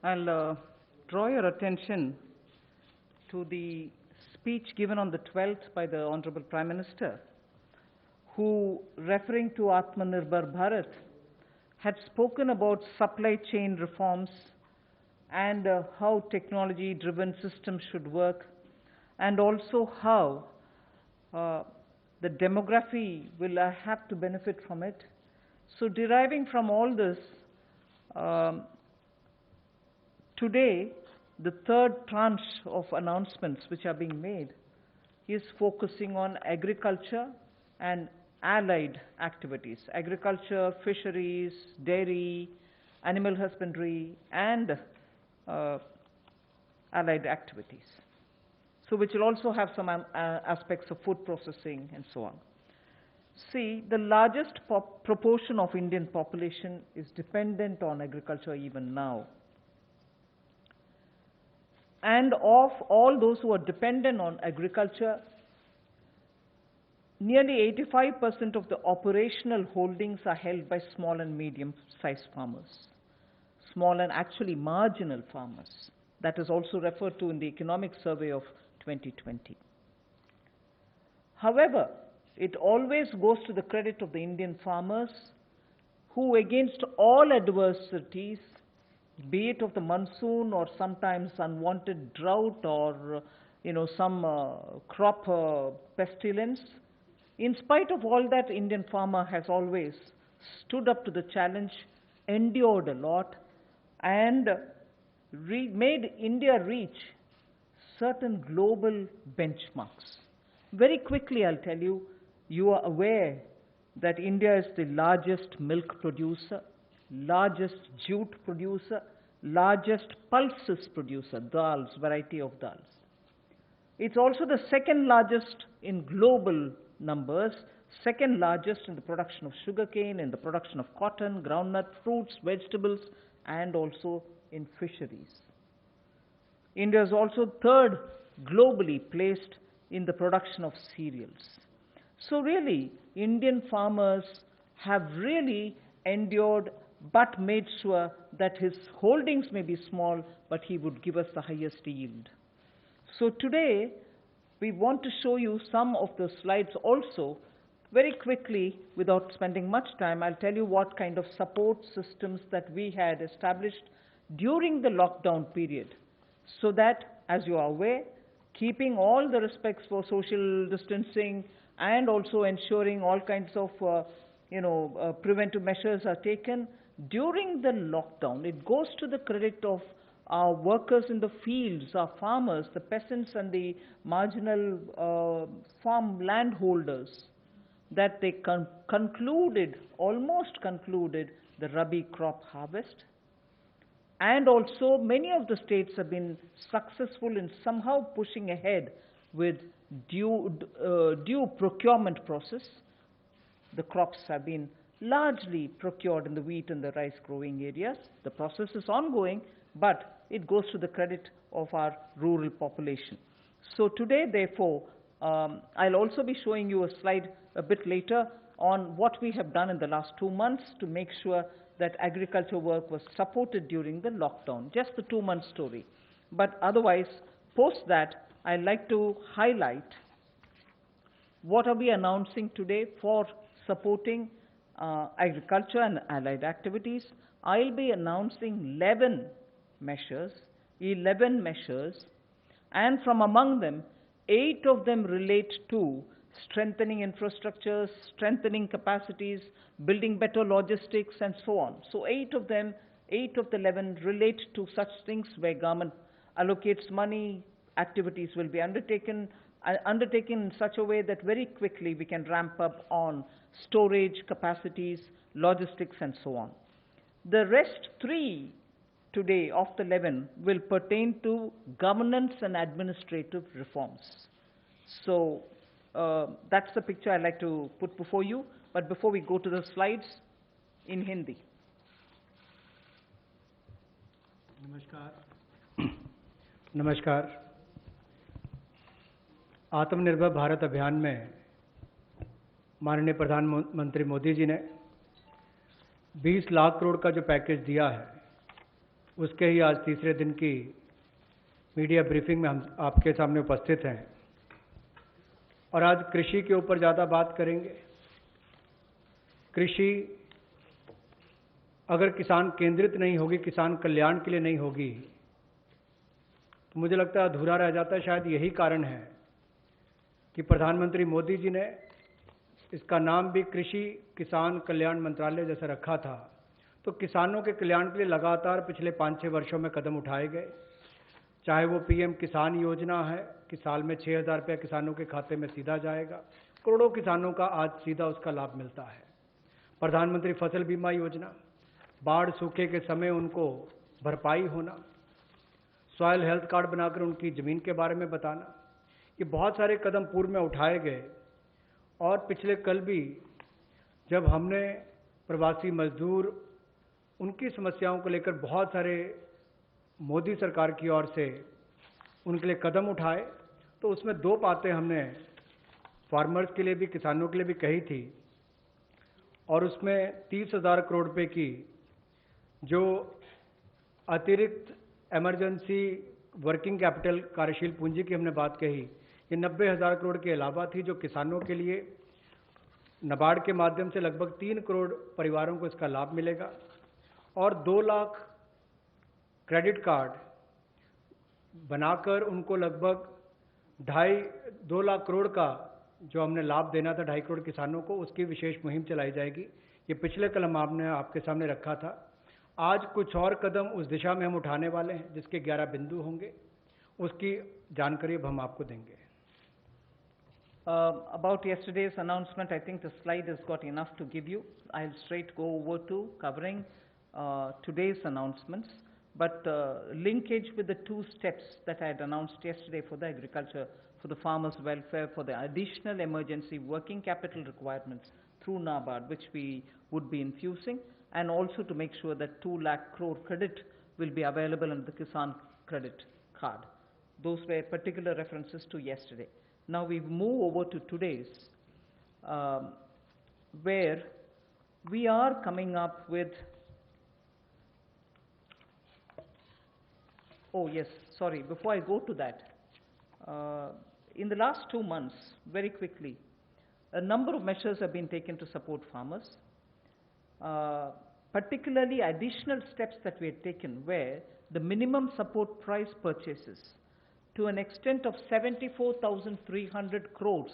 I'll draw your attention to the speech given on the 12th by the Honorable Prime Minister, who, referring to Atmanirbhar Bharat, had spoken about supply chain reforms and how technology-driven systems should work, and also how the demography will have to benefit from it. So deriving from all this, today, the third tranche of announcements which are being made is focusing on agriculture and allied activities. Agriculture, fisheries, dairy, animal husbandry, and allied activities. So which will also have some aspects of food processing and so on. See, the largest proportion of Indian population is dependent on agriculture even now. And of all those who are dependent on agriculture, nearly 85% of the operational holdings are held by small and medium-sized farmers, small and actually marginal farmers. That is also referred to in the Economic Survey of 2020. However, it always goes to the credit of the Indian farmers who, against all adversities, be it of the monsoon or sometimes unwanted drought or some crop pestilence, in spite of all that, Indian farmer has always stood up to the challenge, endured a lot, and made India reach certain global benchmarks. Very quickly, I'll tell you, you are aware that India is the largest milk producer, largest jute producer, largest pulses producer, dals, variety of dals. It's also the second largest in global numbers, second largest in the production of sugarcane, in the production of cotton, groundnut, fruits, vegetables, and also in fisheries. India is also third globally placed in the production of cereals. So really, Indian farmers have really endured but made sure that his holdings may be small, but he would give us the highest yield. So today, we want to show you some of the slides also. Very quickly, without spending much time, I'll tell you what kind of support systems that we had established during the lockdown period, so that, as you are aware, keeping all the respects for social distancing and also ensuring all kinds of preventive measures are taken during the lockdown. It goes to the credit of our workers in the fields, our farmers, the peasants and the marginal farm landholders, that they almost concluded the Rabi crop harvest. And also many of the states have been successful in somehow pushing ahead with due procurement process. The crops have been largely procured in the wheat and the rice growing areas. The process is ongoing, but it goes to the credit of our rural population. So today, therefore, I'll also be showing you a slide a bit later on what we have done in the last 2 months to make sure that agriculture work was supported during the lockdown, just the 2-month story. But otherwise, post that, I'd like to highlight what are we announcing today for supporting agriculture and allied activities. I'll be announcing 11 measures, and from among them, 8 of them relate to strengthening infrastructures, strengthening capacities, building better logistics, and so on. So 8 of the 11 relate to such things where government allocates money, activities will be undertaken in such a way that very quickly we can ramp up on storage capacities, logistics, and so on. The rest 3 today of the 11 will pertain to governance and administrative reforms. So that's the picture I'd like to put before you. But before we go to the slides, in Hindi. नमस्कार। आत्मनिर्भर भारत अभियान में माननीय प्रधानमंत्री मोदी जी ने 20 लाख करोड़ का जो package दिया है, उसके ही आज तीसरे दिन की मीडिया ब्रीफिंग में हम आपके सामने उपस्थित हैं और आज कृषि के ऊपर ज़्यादा बात करेंगे। कृषि अगर किसान केंद्रित नहीं होगी, किसान कल्याण के लिए नहीं होगी, तो मुझे लगता है अधूरा रह जाता है। शायद यही कारण है कि प्रधानमंत्री मोदी जी ने इसका नाम भी कृषि किसान कल्याण मंत्रालय जैसा रखा था। तो किसानों के कल्याण के लिए लगातार पिछले 5-6 वर्षों में कदम उठाए गए, चाहे वो पीएम किसान योजना है कि साल में 6,000 रुपया किसानों के खाते में सीधा जाएगा, करोड़ों किसानों का आज सीधा उसका लाभ मिलता है। प्रधानमंत्री फसल बीमा योजना, बाढ़ सूखे के समय उनको भरपाई होना, सॉयल हेल्थ कार्ड बनाकर उनकी ज़मीन के बारे में बताना, ये बहुत सारे कदम पूर्व में उठाए गए। और पिछले कल भी जब हमने प्रवासी मजदूर, उनकी समस्याओं को लेकर बहुत सारे मोदी सरकार की ओर से उनके लिए कदम उठाए, तो उसमें 2 बातें हमने फार्मर्स के लिए भी, किसानों के लिए भी कही थी। और उसमें 30,000 करोड़ रुपए की जो अतिरिक्त इमरजेंसी वर्किंग कैपिटल कार्यशील पूंजी की हमने बात कही, ये 90,000 करोड़ के अलावा थी, जो किसानों के लिए नाबार्ड के माध्यम से लगभग 3 करोड़ परिवारों को इसका लाभ मिलेगा। और 2 लाख क्रेडिट कार्ड बनाकर उनको लगभग 2 लाख करोड़ का जो हमने लाभ देना था 2.5 करोड़ किसानों को, उसकी विशेष मुहिम चलाई जाएगी। ये पिछले कल हमने आपके सामने रखा था। आज कुछ और कदम उस दिशा में हम उठाने वाले हैं, जिसके 11 बिंदु होंगे, उसकी जानकारी अब हम आपको देंगे। About yesterday's announcement, I think the slide has got enough to give you. I'll straight go over to covering today's announcements, but linkage with the 2 steps that I had announced yesterday for the agriculture, for the farmers' welfare, for the additional emergency working capital requirements through NABARD, which we would be infusing, and also to make sure that 2 lakh crore credit will be available in the Kisan credit card. Those were particular references to yesterday. Now we move over to today's, where we are coming up with, oh yes, sorry, before I go to that, in the last 2 months, very quickly, a number of measures have been taken to support farmers. Particularly additional steps that we had taken were the minimum support price purchases to an extent of 74,300 crores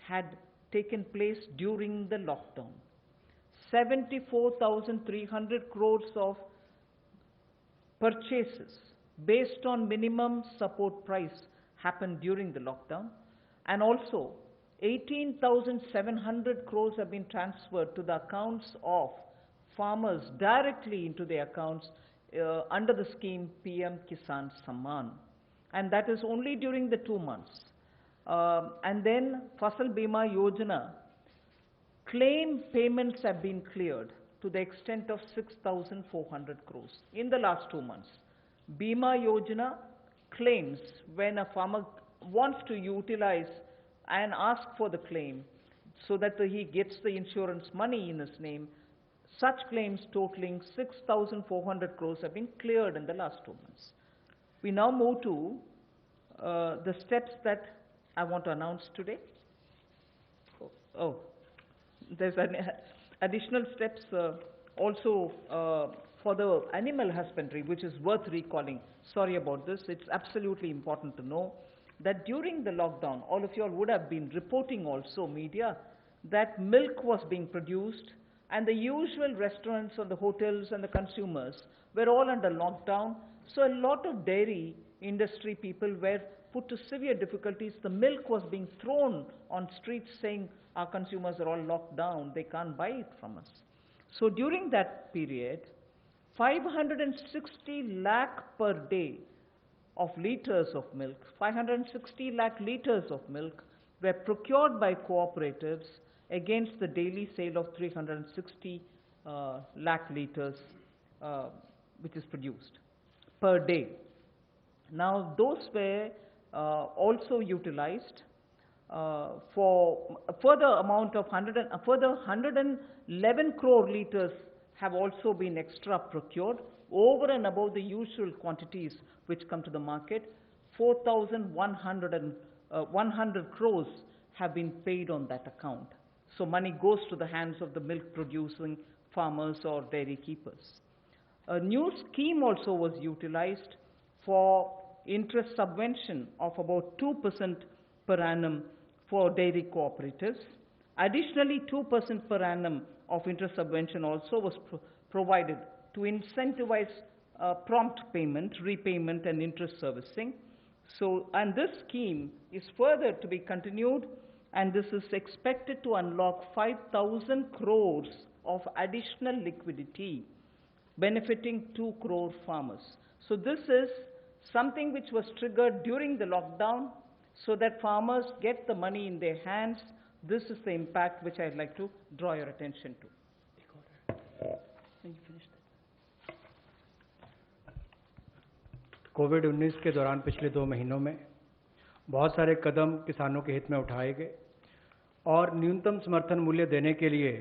had taken place during the lockdown. 74,300 crores of purchases based on minimum support price happened during the lockdown, and also 18,700 crores have been transferred to the accounts of farmers directly into their accounts under the scheme PM Kisan Samman. And that is only during the 2 months. And then Fasal Bima Yojana, claim payments have been cleared to the extent of 6,400 crores in the last 2 months. Bima Yojana claims, when a farmer wants to utilize and ask for the claim so that he gets the insurance money in his name, such claims totaling 6,400 crores have been cleared in the last 2 months. We now move to the steps that I want to announce today. There's additional steps also for the animal husbandry, which is worth recalling. Sorry about this. It's absolutely important to know that during the lockdown, all of you all would have been reporting also, media, that milk was being produced, and the usual restaurants and the hotels and the consumers were all under lockdown. So a lot of dairy industry people were put to severe difficulties. The milk was being thrown on streets saying our consumers are all locked down, they can't buy it from us. So during that period, 560 lakh per day of liters of milk, 560 lakh liters of milk were procured by cooperatives against the daily sale of 360 lakh liters which is produced per day. Now those were also utilized for a further amount of 111 crore liters have also been extra procured over and above the usual quantities which come to the market. 4,100 crores have been paid on that account. So money goes to the hands of the milk producing farmers or dairy keepers. A new scheme also was utilized for interest subvention of about 2% per annum for dairy cooperatives. Additionally, 2% per annum of interest subvention also was provided to incentivize prompt payment, repayment and interest servicing. So, and this scheme is further to be continued, and this is expected to unlock 5,000 crores of additional liquidity benefiting 2 crore farmers. So this is something which was triggered during the lockdown so that farmers get the money in their hands. This is the impact which I'd like to draw your attention to. कोविड-19 के दौरान पिछले 2 महीनों में बहुत सारे कदम किसानों के हित में उठाए गए और न्यूनतम समर्थन मूल्य देने के लिए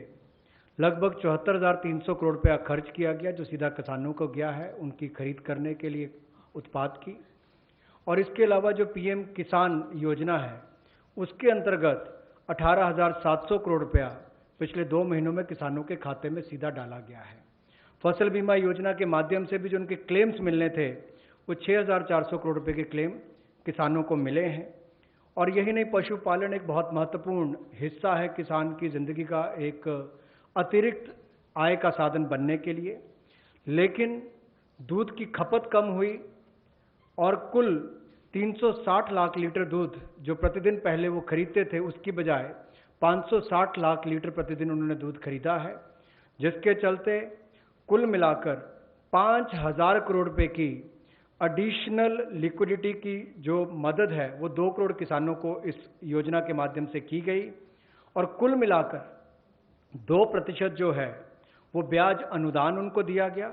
लगभग 74,300 करोड़ रुपया खर्च किया गया, जो सीधा किसानों को गया है उनकी खरीद करने के लिए उत्पाद की। और इसके अलावा जो पीएम किसान योजना है उसके अंतर्गत 18,700 करोड़ रुपया पिछले 2 महीनों में किसानों के खाते में सीधा डाला गया है। फसल बीमा योजना के माध्यम से भी जो उनके क्लेम्स मिलने थे वो 6,400 करोड़ रुपए के क्लेम किसानों को मिले हैं। और यही नहीं, पशुपालन एक बहुत महत्वपूर्ण हिस्सा है किसान की जिंदगी का, एक अतिरिक्त आय का साधन बनने के लिए। लेकिन दूध की खपत कम हुई और कुल 360 लाख लीटर दूध जो प्रतिदिन पहले वो खरीदते थे उसकी बजाय 560 लाख लीटर प्रतिदिन उन्होंने दूध खरीदा है, जिसके चलते कुल मिलाकर 5,000 करोड़ रुपए की एडिशनल लिक्विडिटी की जो मदद है वो 2 करोड़ किसानों को इस योजना के माध्यम से की गई। और कुल मिलाकर 2% जो है वो ब्याज अनुदान उनको दिया गया।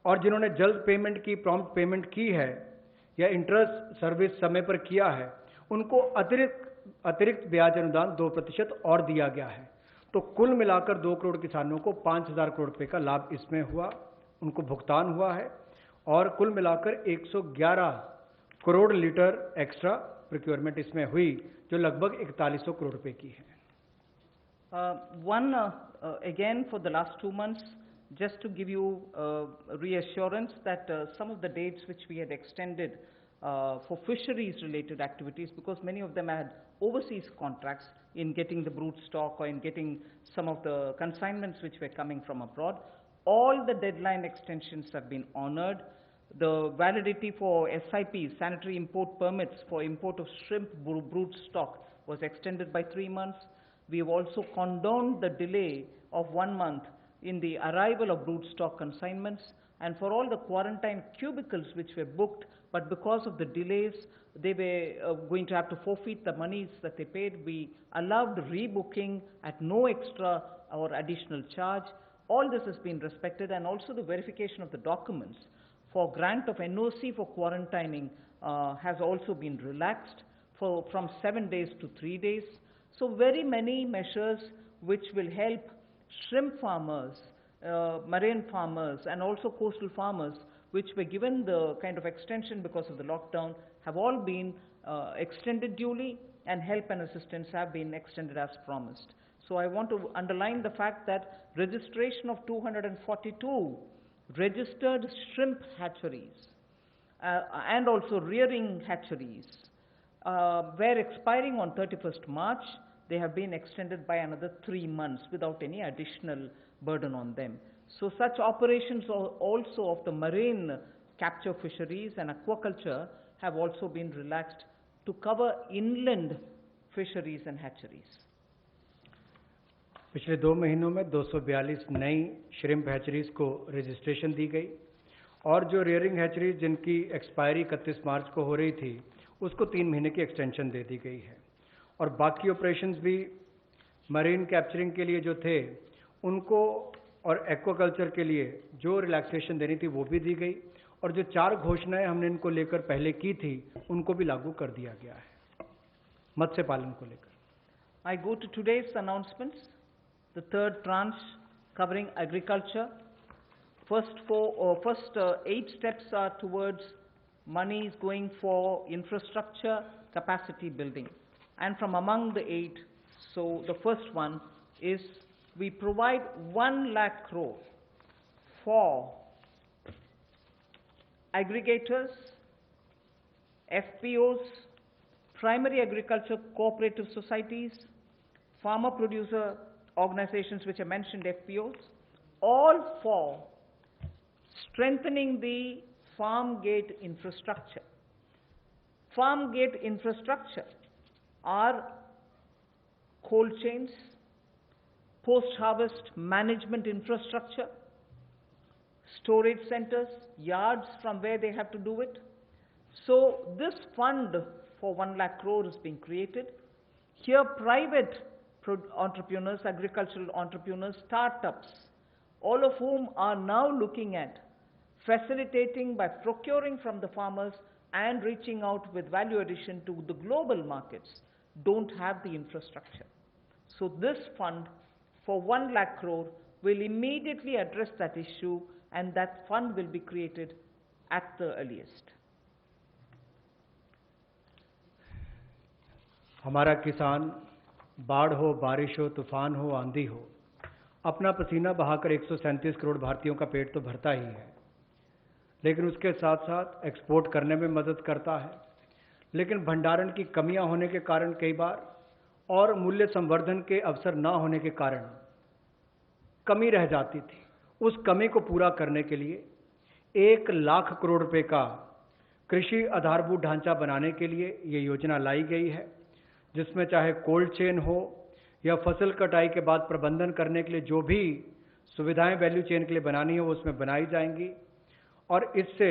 और जिन्होंने जल्द पेमेंट की, प्रॉम्प्ट पेमेंट की है या इंटरेस्ट सर्विस समय पर किया है, उनको अतिरिक्त ब्याज अनुदान 2% और दिया गया है। तो कुल मिलाकर 2 करोड़ किसानों को 5,000 करोड़ रुपए का लाभ इसमें हुआ, उनको भुगतान हुआ है। और कुल मिलाकर 111 करोड़ लीटर एक्स्ट्रा प्रोक्योरमेंट इसमें हुई, जो लगभग 4100 करोड़ रुपए की है। Again, for the last 2 months, just to give you reassurance that some of the dates which we had extended for fisheries-related activities, because many of them had overseas contracts in getting the brood stock or in getting some of the consignments which were coming from abroad, all the deadline extensions have been honored. The validity for SIPs, sanitary import permits for import of shrimp brood stock, was extended by 3 months. We have also condoned the delay of 1 month in the arrival of brood stock consignments, and for all the quarantine cubicles which were booked, but because of the delays, they were going to have to forfeit the monies that they paid. We allowed rebooking at no extra or additional charge. All this has been respected, and also the verification of the documents for grant of NOC for quarantining has also been relaxed from 7 days to 3 days. So very many measures which will help shrimp farmers, marine farmers and also coastal farmers, which were given the kind of extension because of the lockdown, have all been extended duly, and help and assistance have been extended as promised. So I want to underline the fact that registration of 242 registered shrimp hatcheries and also rearing hatcheries were expiring on 31st March. They have been extended by another 3 months without any additional burden on them. So such operations also of the marine capture fisheries and aquaculture have also been relaxed to cover inland fisheries and hatcheries. पिछले 2 महीनों में 242 नई shrimp hatcheries को registration दी गई, और जो rearing hatcheries जिनकी expiry 31 मार्च को हो रही थी उसको 3 महीने की एक्सटेंशन दे दी गई है। और बाकी ऑपरेशंस भी मरीन कैप्चरिंग के लिए जो थे उनको और एक्वाकल्चर के लिए जो रिलैक्सेशन देनी थी वो भी दी गई, और जो 4 घोषणाएं हमने इनको लेकर पहले की थी उनको भी लागू कर दिया गया है मत्स्य पालन को लेकर। I go to today's announcements. The third tranche covering agriculture first 8 steps are towards money is going for infrastructure capacity building. And from among the 8, so the first one is we provide 1 lakh crore for aggregators, FPOs, primary agriculture cooperative societies, farmer producer organizations which I mentioned, FPOs, all for strengthening the farm gate infrastructure. Farm gate infrastructure are cold chains, post-harvest management infrastructure, storage centers, yards from where they have to do it. So this fund for 1 lakh crore is being created. Here private entrepreneurs, agricultural entrepreneurs, startups, all of whom are now looking at facilitating by procuring from the farmers and reaching out with value addition to the global markets, don't have the infrastructure. So this fund for 1 lakh crore will immediately address that issue, and that fund will be created at the earliest. हमारा किसान बाढ़ हो, बारिश हो, तूफान हो, आंधी हो, अपना पसीना बहाकर 137 करोड़ भारतीयों का पेट तो भरता ही है, लेकिन उसके साथ साथ एक्सपोर्ट करने में मदद करता है। लेकिन भंडारण की कमियां होने के कारण कई बार और मूल्य संवर्धन के अवसर न होने के कारण कमी रह जाती थी। उस कमी को पूरा करने के लिए 1 लाख करोड़ रुपए का कृषि आधारभूत ढांचा बनाने के लिए ये योजना लाई गई है, जिसमें चाहे कोल्ड चेन हो या फसल कटाई के बाद प्रबंधन करने के लिए जो भी सुविधाएं वैल्यू चेन के लिए बनानी हो वो उसमें बनाई जाएंगी, और इससे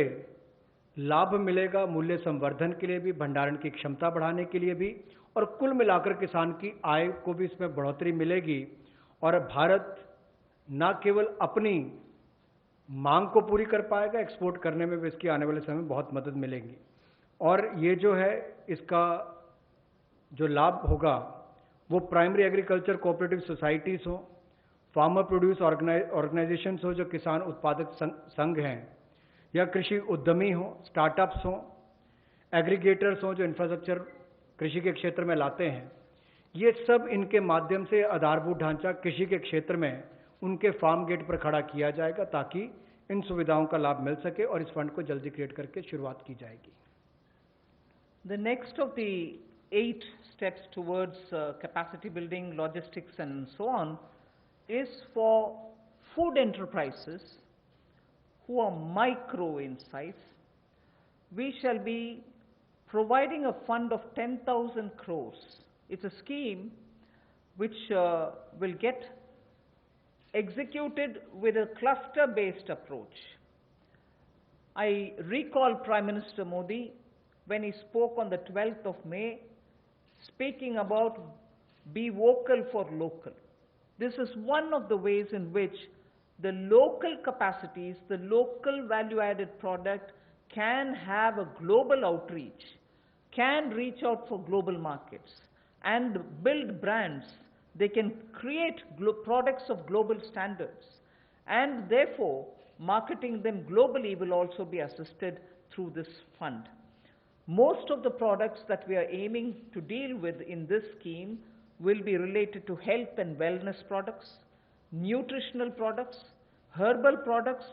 लाभ मिलेगा मूल्य संवर्धन के लिए भी, भंडारण की क्षमता बढ़ाने के लिए भी, और कुल मिलाकर किसान की आय को भी इसमें बढ़ोतरी मिलेगी। और भारत न केवल अपनी मांग को पूरी कर पाएगा, एक्सपोर्ट करने में भी इसकी आने वाले समय में बहुत मदद मिलेगी। और ये जो है इसका जो लाभ होगा वो प्राइमरी एग्रीकल्चर कोऑपरेटिव सोसाइटीज़ हो, फार्मर प्रोड्यूस ऑर्गेनाइजेशंस हो जो किसान उत्पादक संघ हैं, या कृषि उद्यमी हो, स्टार्टअप्स हो, एग्रीगेटर्स हो जो इंफ्रास्ट्रक्चर कृषि के क्षेत्र में लाते हैं, ये सब इनके माध्यम से आधारभूत ढांचा कृषि के क्षेत्र में उनके फार्म गेट पर खड़ा किया जाएगा ताकि इन सुविधाओं का लाभ मिल सके, और इस फंड को जल्दी क्रिएट करके शुरुआत की जाएगी। The next of the 8 steps towards capacity building, logistics and so on is for food enterprises who are micro in size. We shall be providing a fund of 10,000 crores. It's a scheme which will get executed with a cluster-based approach. I recall Prime Minister Modi when he spoke on the 12th of May, speaking about be vocal for local. This is one of the ways in which the local capacities, the local value-added product can have a global outreach, can reach out for global markets and build brands. They can create products of global standards, and therefore marketing them globally will also be assisted through this fund. Most of the products that we are aiming to deal with in this scheme will be related to health and wellness products, nutritional products, herbal products,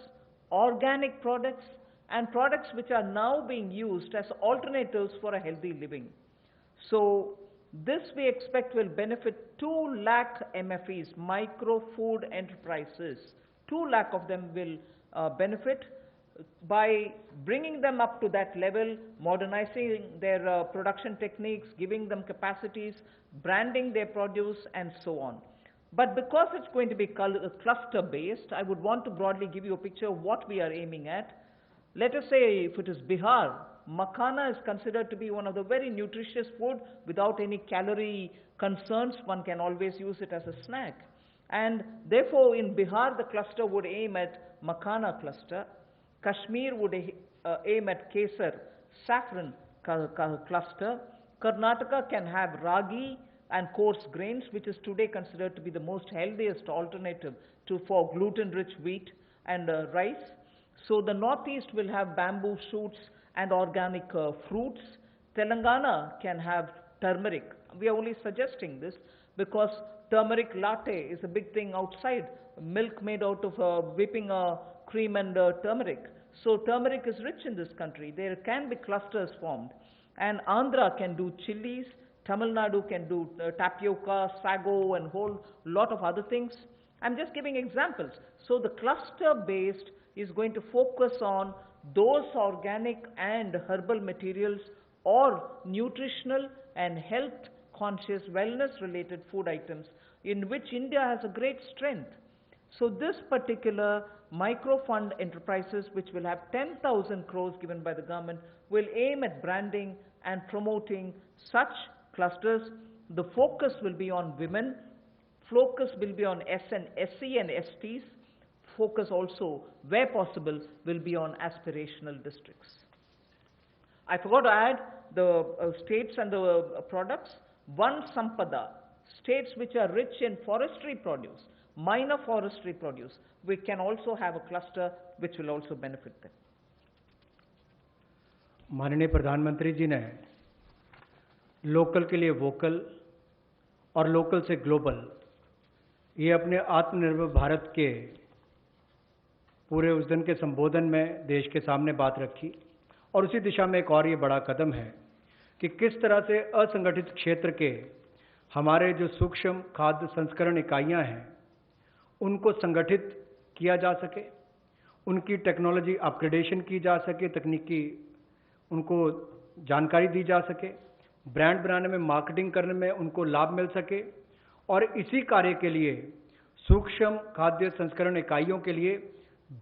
organic products, and products which are now being used as alternatives for a healthy living. So this we expect will benefit 2 lakh MFEs, micro food enterprises. 2 lakh of them will benefit by bringing them up to that level, modernizing their production techniques, giving them capacities, branding their produce and so on. But because it's going to be cluster based, I would want to broadly give you a picture of what we are aiming at. Let us say if it is Bihar, makhana is considered to be one of the very nutritious food without any calorie concerns. One can always use it as a snack. And therefore in Bihar the cluster would aim at makhana cluster. Kashmir would aim at kesar, saffron cluster. Karnataka can have ragi and coarse grains, which is today considered to be the most healthiest alternative for gluten-rich wheat. and rice. So the Northeast will have bamboo shoots and organic fruits. Telangana can have turmeric. We are only suggesting this because turmeric latte is a big thing outside. Milk made out of whipping cream and turmeric. So turmeric is rich in this country. There can be clusters formed. And Andhra can do chilies. Tamil Nadu can do tapioca, sago, and whole lot of other things. I'm just giving examples. So the cluster-based is going to focus on those organic and herbal materials or nutritional and health-conscious, wellness-related food items in which India has a great strength. So this particular micro-fund enterprises, which will have 10,000 crores given by the government, will aim at branding and promoting such clusters. The focus will be on women. Focus will be on SC and STs. Focus also, where possible, will be on aspirational districts. I forgot to add the states and the products. One Sampada, states which are rich in forestry produce, minor forestry produce, we can also have a cluster which will also benefit them. माननीय प्रधानमंत्री जी ने local के लिए vocal और local से global ये अपने आत्मनिर्भर भारत के पूरे उस दिन के संबोधन में देश के सामने बात रखी और उसी दिशा में एक और ये बड़ा कदम है कि किस तरह से असंगठित क्षेत्र के हमारे जो सूक्ष्म खाद्य संस्करण इकाइयां हैं उनको संगठित किया जा सके, उनकी टेक्नोलॉजी अपग्रेडेशन की जा सके, तकनीकी उनको जानकारी दी जा सके, ब्रांड बनाने में, मार्केटिंग करने में उनको लाभ मिल सके। और इसी कार्य के लिए सूक्ष्म खाद्य संस्करण इकाइयों के लिए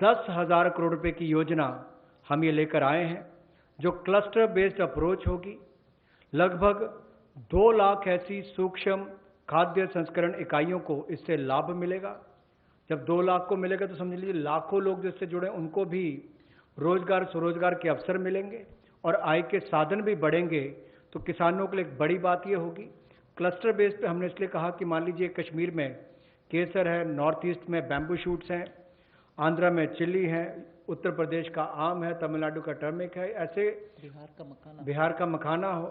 10,000 करोड़ रुपए की योजना हम ये लेकर आए हैं, जो क्लस्टर बेस्ड अप्रोच होगी। लगभग 2 लाख ऐसी सूक्ष्म खाद्य संस्करण इकाइयों को इससे लाभ मिलेगा। जब 2 लाख को मिलेगा तो समझ लीजिए लाखों लोग जिससे जुड़े उनको भी रोजगार स्वरोजगार के अवसर मिलेंगे और आय के साधन भी बढ़ेंगे। तो किसानों के लिए एक बड़ी बात यह होगी। क्लस्टर बेस पे हमने इसलिए कहा कि मान लीजिए कश्मीर में केसर है, नॉर्थ ईस्ट में बैम्बू शूट्स हैं, आंध्रा में चिली है, उत्तर प्रदेश का आम है, तमिलनाडु का टर्मिक है, ऐसे बिहार का मखाना हो।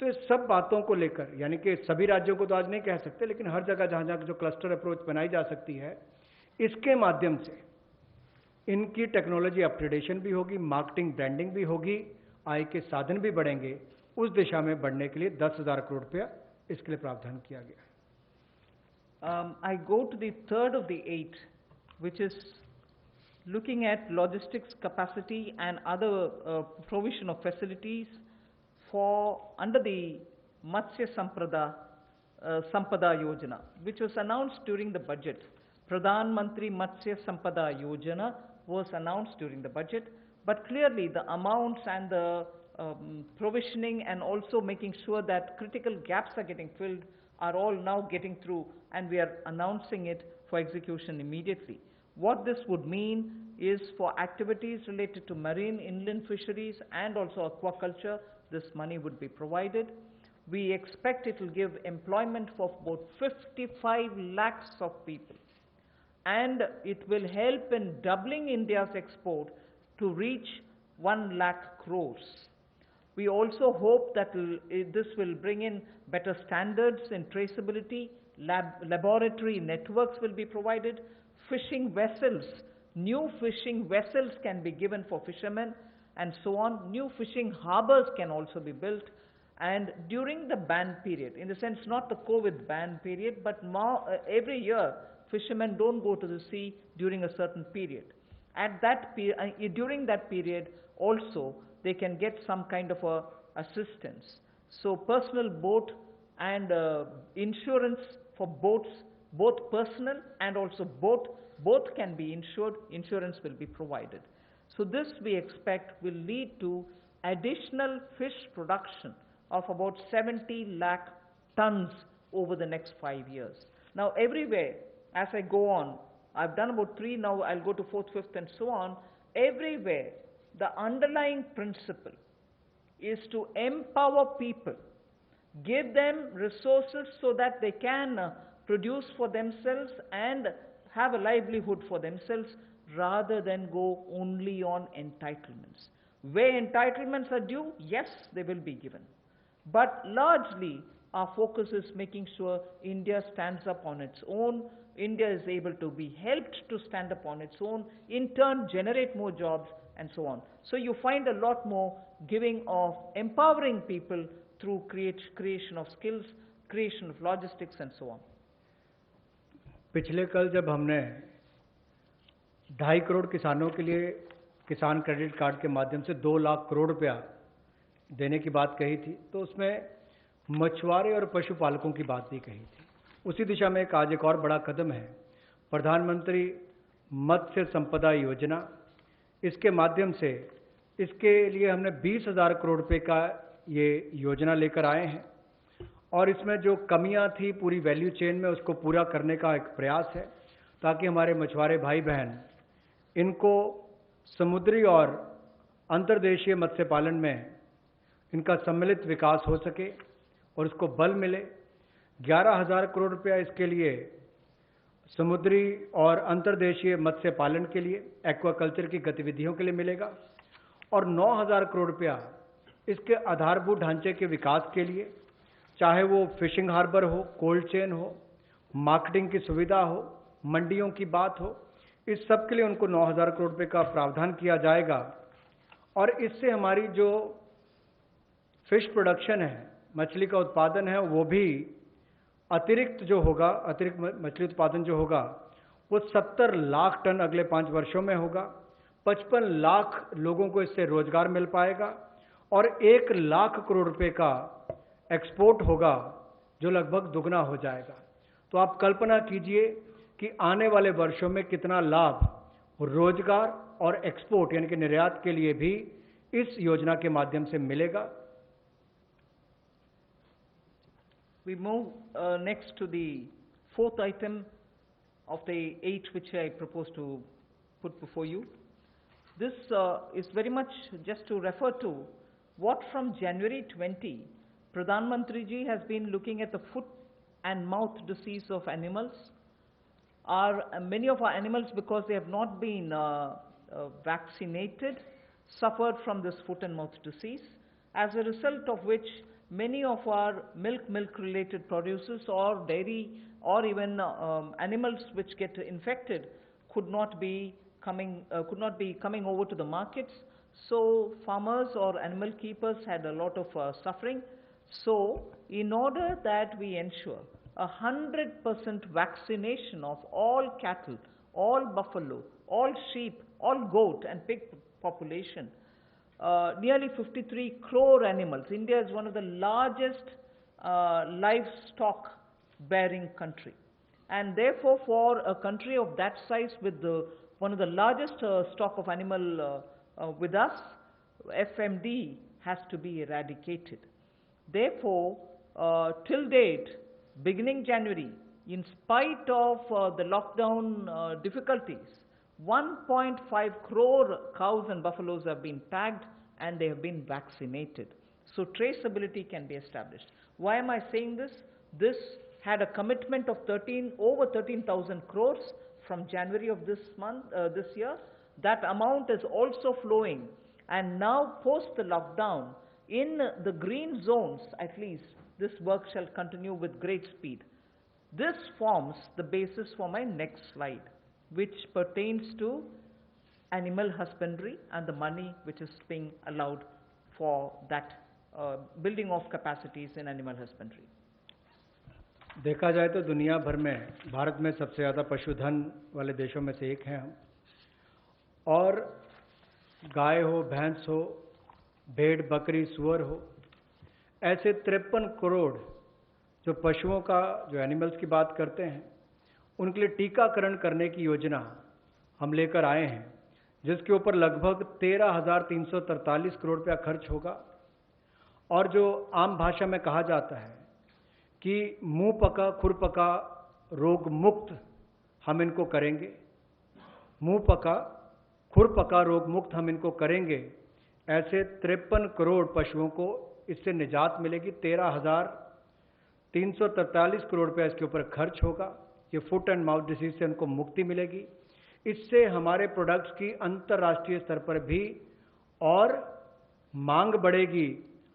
तो इस सब बातों को लेकर, यानी कि सभी राज्यों को तो आज नहीं कह सकते, लेकिन हर जगह जहां जहां जो क्लस्टर अप्रोच बनाई जा सकती है, इसके माध्यम से इनकी टेक्नोलॉजी अपग्रेडेशन भी होगी, मार्केटिंग ब्रांडिंग भी होगी, आय के साधन भी बढ़ेंगे। उस दिशा में बढ़ने के लिए 10,000 करोड़ रुपया इसके लिए प्रावधान किया गया। I go to the third of the 8, which is looking at logistics capacity and other provision of facilities for under the Matsya Sampada Yojana, which was announced during the budget. Pradhan Mantri Matsya Sampada Yojana was announced during the budget, but clearly the amounts and the provisioning and also making sure that critical gaps are getting filled are all now getting through, and we are announcing it for execution immediately. What this would mean is for activities related to marine, inland fisheries and also aquaculture, this money would be provided. We expect it will give employment for about 55 lakhs of people, and it will help in doubling India's export to reach 1 lakh crores. We also hope that this will bring in better standards in traceability, laboratory networks will be provided, fishing vessels, new fishing vessels can be given for fishermen and so on. New fishing harbors can also be built, and during the ban period, in the sense not the COVID ban period, but every year fishermen don't go to the sea during a certain period. At that during that period also they can get some kind of a assistance. So personal boat and insurance for boats, both personal and also both can be insured, insurance will be provided. So this we expect will lead to additional fish production of about 70 lakh tons over the next 5 years. Now everywhere, as I go on, I've done about 3, now I'll go to 4th, 5th and so on. Everywhere, the underlying principle is to empower people, give them resources so that they can produce for themselves and have a livelihood for themselves rather than go only on entitlements. Where entitlements are due, yes, they will be given. But largely, our focus is making sure India stands up on its own, India is able to be helped to stand up on its own, in turn generate more jobs and so on. So you find a lot more giving of empowering people through creation of skills, creation of logistics and so on. पिछले कल जब हमने 2.5 करोड़ किसानों के लिए किसान credit card के माध्यम से 2 लाख करोड़ रुपया देने की बात कही थी, तो उसमें मछुआरे और पशुपालकों की बात भी कही थी। उसी दिशा में आज एक और बड़ा कदम है, प्रधानमंत्री मत्स्य संपदा योजना। इसके माध्यम से इसके लिए हमने 20,000 करोड़ रुपए का ये योजना लेकर आए हैं और इसमें जो कमियां थी पूरी वैल्यू चेन में उसको पूरा करने का एक प्रयास है, ताकि हमारे मछुआरे भाई बहन इनको समुद्री और अंतर्देशीय मत्स्य पालन में इनका सम्मिलित विकास हो सके और उसको बल मिले। 11,000 करोड़ रुपया इसके लिए समुद्री और अंतर्देशीय मत्स्य पालन के लिए, एक्वाकल्चर की गतिविधियों के लिए मिलेगा और 9,000 करोड़ रुपया इसके आधारभूत ढांचे के विकास के लिए, चाहे वो फिशिंग हार्बर हो, कोल्ड चेन हो, मार्केटिंग की सुविधा हो, मंडियों की बात हो, इस सब के लिए उनको 9,000 करोड़ रुपए का प्रावधान किया जाएगा। और इससे हमारी जो फिश प्रोडक्शन है, मछली का उत्पादन है, वो भी अतिरिक्त मछली उत्पादन जो होगा वो 70 लाख टन अगले 5 वर्षों में होगा। 55 लाख लोगों को इससे रोजगार मिल पाएगा और 1 लाख करोड़ रुपए का एक्सपोर्ट होगा, जो लगभग दुगना हो जाएगा। तो आप कल्पना कीजिए कि आने वाले वर्षों में कितना लाभ रोजगार और एक्सपोर्ट यानी कि निर्यात के लिए भी इस योजना के माध्यम से मिलेगा। We move next to the 4th item of the 8 which I propose to put before you. This is very much just to refer to what from January 20, Pradhan Mantri ji has been looking at the foot and mouth disease of animals. Many of our animals, because they have not been vaccinated, suffered from this foot and mouth disease, as a result of which many of our milk-related producers or dairy or even animals which get infected could not be coming over to the markets. So farmers or animal keepers had a lot of suffering. So in order that we ensure 100% vaccination of all cattle, all buffalo, all sheep, all goat and pig population, nearly 53 crore animals. India is one of the largest livestock bearing country, and therefore for a country of that size with one of the largest stock of animal with us, FMD has to be eradicated. Therefore, till date, beginning January, in spite of the lockdown difficulties, 1.5 crore cows and buffaloes have been tagged and they have been vaccinated. So traceability can be established. Why am I saying this? This had a commitment of over 13,000 crores from January of this year. That amount is also flowing, and now post the lockdown, in the green zones at least, this work shall continue with great speed. This forms the basis for my next slide, which pertains to animal husbandry and the money which is being allowed for that building of capacities in animal husbandry. देखा जाए तो दुनिया भर में भारत में सबसे ज़्यादा पशुधन वाले देशों में से एक हैं हम, और गाय हो, भैंस हो, भेड़, बकरी, सुअर हो, ऐसे 53 करोड़ जो पशुओं का, जो एनिमल्स की बात करते हैं, उनके लिए टीकाकरण करने की योजना हम लेकर आए हैं, जिसके ऊपर लगभग 13,343 करोड़ रुपया खर्च होगा। और जो आम भाषा में कहा जाता है कि मुंह पका खुर पका रोग मुक्त हम इनको करेंगे, मुंह पका खुर पका रोग मुक्त हम इनको करेंगे, ऐसे 53 करोड़ पशुओं को इससे निजात मिलेगी। 13,343 करोड़ रुपया इसके ऊपर खर्च होगा। ये फुट एंड माउथ डिसीज से उनको मुक्ति मिलेगी। इससे हमारे प्रोडक्ट्स की अंतर्राष्ट्रीय स्तर पर भी और मांग बढ़ेगी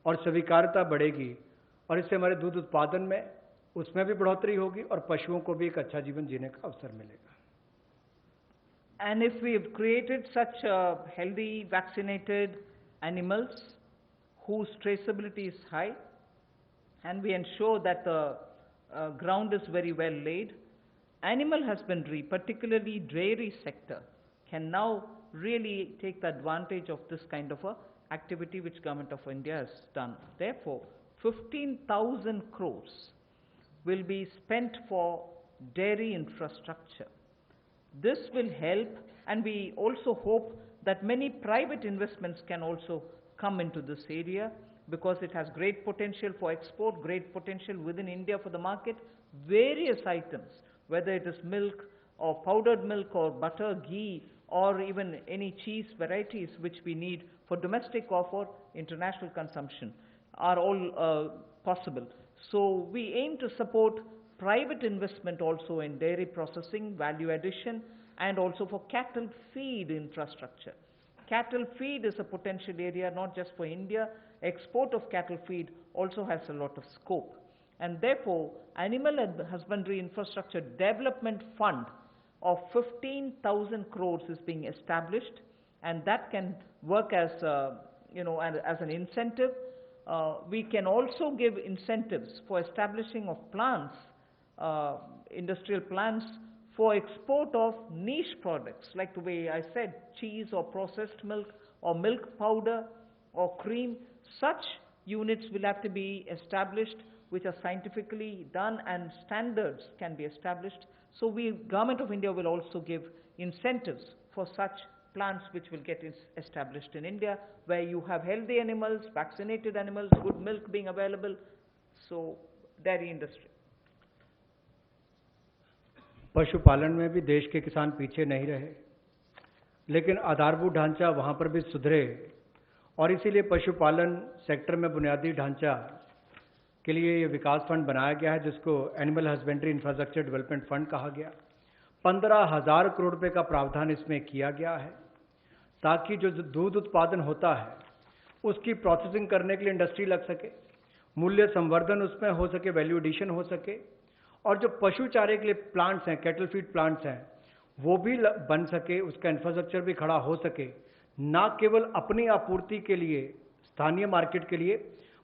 और स्वीकार्यता बढ़ेगी, और इससे हमारे दूध उत्पादन में उसमें भी बढ़ोतरी होगी और पशुओं को भी एक अच्छा जीवन जीने का अवसर मिलेगा। And if we have created such healthy, vaccinated animals whose traceability is high, and we ensure that the ground is very well laid, animal husbandry, particularly dairy sector, can now really take the advantage of this kind of a activity which Government of India has done. Therefore, 15,000 crores will be spent for dairy infrastructure. This will help, and we also hope that many private investments can also come into this area, because it has great potential for export, great potential within India for the market. Various items, whether it is milk or powdered milk or butter, ghee, or even any cheese varieties which we need for domestic or for international consumption, are all possible. So we aim to support private investment also in dairy processing, value addition, and also for cattle feed infrastructure. Cattle feed is a potential area not just for India. Export of cattle feed also has a lot of scope. And therefore, Animal Husbandry Infrastructure Development Fund of 15,000 crores is being established, and that can work as, as an incentive. We can also give incentives for establishing of plants, industrial plants for export of niche products, like the way I said, cheese or processed milk or milk powder or cream. Such units will have to be established, which are scientifically done, and standards can be established. So Government of India will also give incentives for such plants which will get established in India, where you have healthy animals, vaccinated animals, good milk being available. So dairy industry. पशुपालन में भी देश के किसान पीछे नहीं रहे, लेकिन आधारभूत ढांचा वहां पर भी सुधरे, और इसीलिए पशुपालन सेक्टर में बुनियादी ढांचा के लिए ये विकास फंड बनाया गया है, जिसको animal husbandry infrastructure development fund कहा गया। 15,000 करोड़ रुपए का प्रावधान इसमें किया गया है, ताकि जो दूध उत्पादन होता है उसकी प्रोसेसिंग करने के लिए इंडस्ट्री लग सके, मूल्य संवर्धन उसमें हो सके, वैल्यू एडिशन हो सके, और जो पशु चारे के लिए प्लांट्स हैं, कैटल फीड प्लांट्स हैं, वो भी बन सके, उसका इंफ्रास्ट्रक्चर भी खड़ा हो सके, ना केवल अपनी आपूर्ति के लिए, स्थानीय मार्केट के लिए,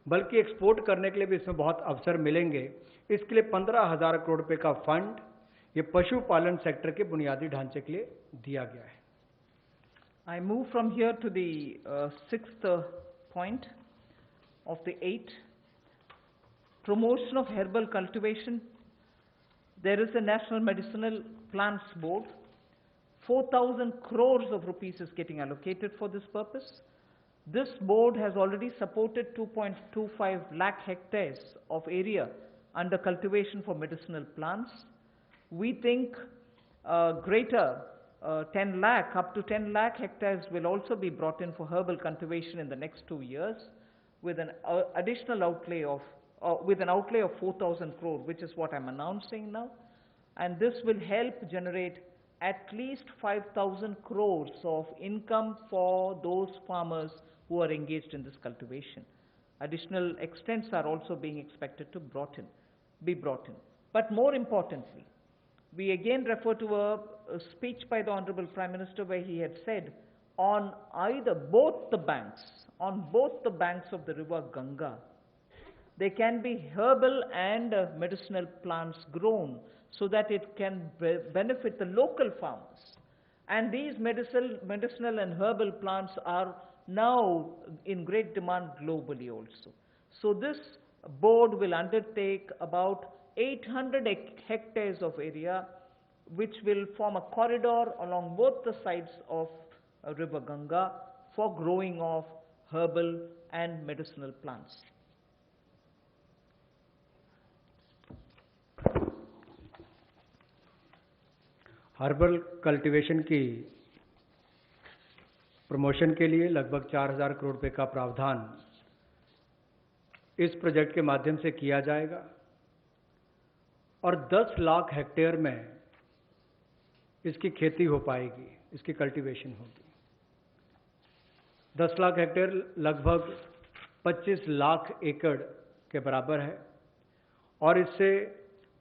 बल्कि एक्सपोर्ट करने के लिए भी इसमें बहुत अवसर मिलेंगे। इसके लिए 15,000 करोड़ रुपए का फंड ये पशुपालन सेक्टर के बुनियादी ढांचे के लिए दिया गया है। I move from here to the sixth point of the 8. Promotion of herbal cultivation. There is a National Medicinal Plants Board. 4,000 crores of rupees is getting allocated for this purpose. This board has already supported 2.25 lakh hectares of area under cultivation for medicinal plants. We think greater 10 lakh, up to 10 lakh hectares will also be brought in for herbal cultivation in the next 2 years, with an additional outlay of, with an outlay of 4,000 crore, which is what I'm announcing now. And this will help generate at least 5,000 crores of income for those farmers who are engaged in this cultivation. Additional extents are also being expected to be brought in. But more importantly, we again refer to a speech by the Honorable Prime Minister, where he had said, on both the banks of the river Ganga, there can be herbal and medicinal plants grown, so that it can benefit the local farmers. And these medicinal and herbal plants are now in great demand globally also. So this board will undertake about 800 hectares of area, which will form a corridor along both the sides of river Ganga for growing of herbal and medicinal plants. Herbal cultivation की promotion के लिए लगभग 4,000 करोड़ रुपए का प्रावधान इस project के माध्यम से किया जाएगा, और 10 लाख हेक्टेयर में इसकी खेती हो पाएगी, इसकी कल्टीवेशन होगी। 10 लाख हेक्टेयर लगभग 25 लाख एकड़ के बराबर है और इससे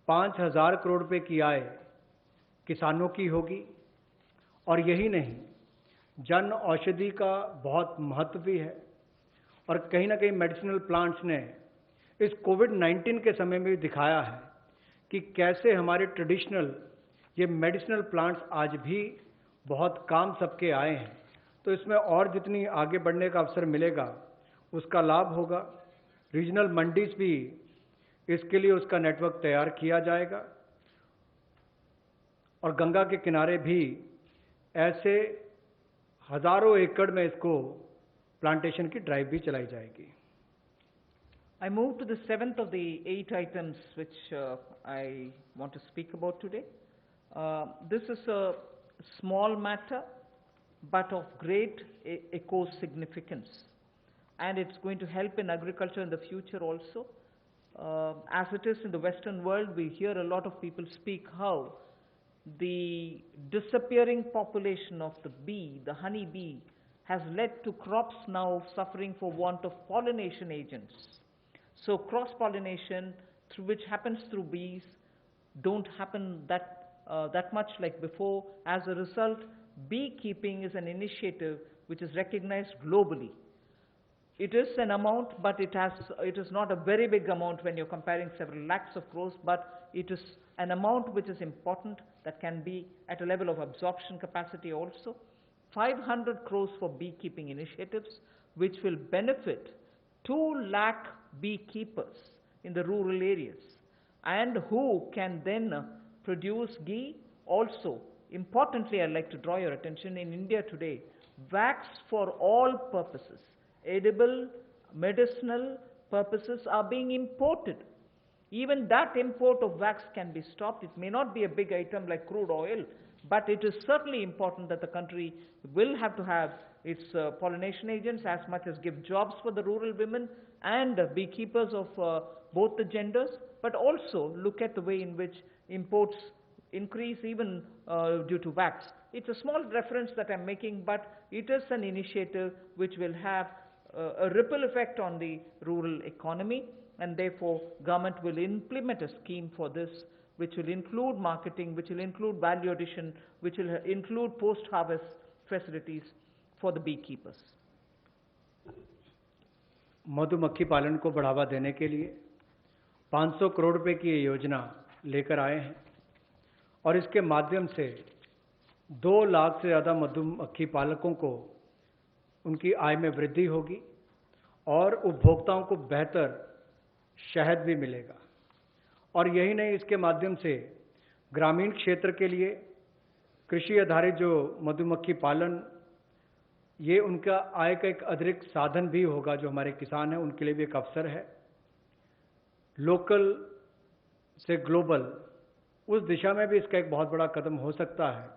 5,000 करोड़ रुपए की आय किसानों की होगी। और यही नहीं, जन औषधि का बहुत महत्व भी है और कहीं ना कहीं मेडिसिनल प्लांट्स ने इस कोविड-19 के समय में भी दिखाया है कि कैसे हमारे ट्रेडिशनल ये मेडिसिनल प्लांट्स आज भी बहुत काम सबके आए हैं। तो इसमें और जितनी आगे बढ़ने का अवसर मिलेगा उसका लाभ होगा। रीजनल मंडीज भी, इसके लिए उसका नेटवर्क तैयार किया जाएगा और गंगा के किनारे भी ऐसे हजारों एकड़ में इसको प्लांटेशन की ड्राइव भी चलाई जाएगी। I move to the seventh of the 8 items which I want to speak about today. This is a small matter but of great eco significance, and it's going to help in agriculture in the future also. As it is in the Western world, we hear a lot of people speak how the disappearing population of the bee, the honey bee, has led to crops now suffering for want of pollination agents. So cross-pollination, which happens through bees, don't happen that much like before. As a result, beekeeping is an initiative which is recognized globally. It is an amount, but it is not a very big amount when you're comparing several lakhs of crores, but it is an amount which is important, that can be at a level of absorption capacity also. 500 crores for beekeeping initiatives, which will benefit 2 lakh beekeepers in the rural areas, and who can then produce ghee. Also, importantly, I'd like to draw your attention, in India today, wax for all purposes, edible, medicinal purposes, are being imported. Even that import of wax can be stopped. It may not be a big item like crude oil, but it is certainly important that the country will have to have its pollination agents, as much as give jobs for the rural women and beekeepers of both the genders, but also look at the way in which imports increase even due to wax. It's a small reference that I'm making, but it is an initiative which will have a ripple effect on the rural economy, and therefore government will implement a scheme for this, which will include marketing, which will include value addition, which will include post-harvest facilities for the beekeepers. मधुमक्खी पालन को बढ़ावा देने के लिए 500 करोड़ रुपए की ये योजना लेकर आए हैं और इसके माध्यम से 2 लाख से ज़्यादा मधुमक्खी पालकों को उनकी आय में वृद्धि होगी और उपभोक्ताओं को बेहतर शहद भी मिलेगा। और यही नहीं, इसके माध्यम से ग्रामीण क्षेत्र के लिए कृषि आधारित जो मधुमक्खी पालन, ये उनका आय का एक अतिरिक्त साधन भी होगा। जो हमारे किसान हैं उनके लिए भी एक अवसर है। लोकल से ग्लोबल, उस दिशा में भी इसका एक बहुत बड़ा कदम हो सकता है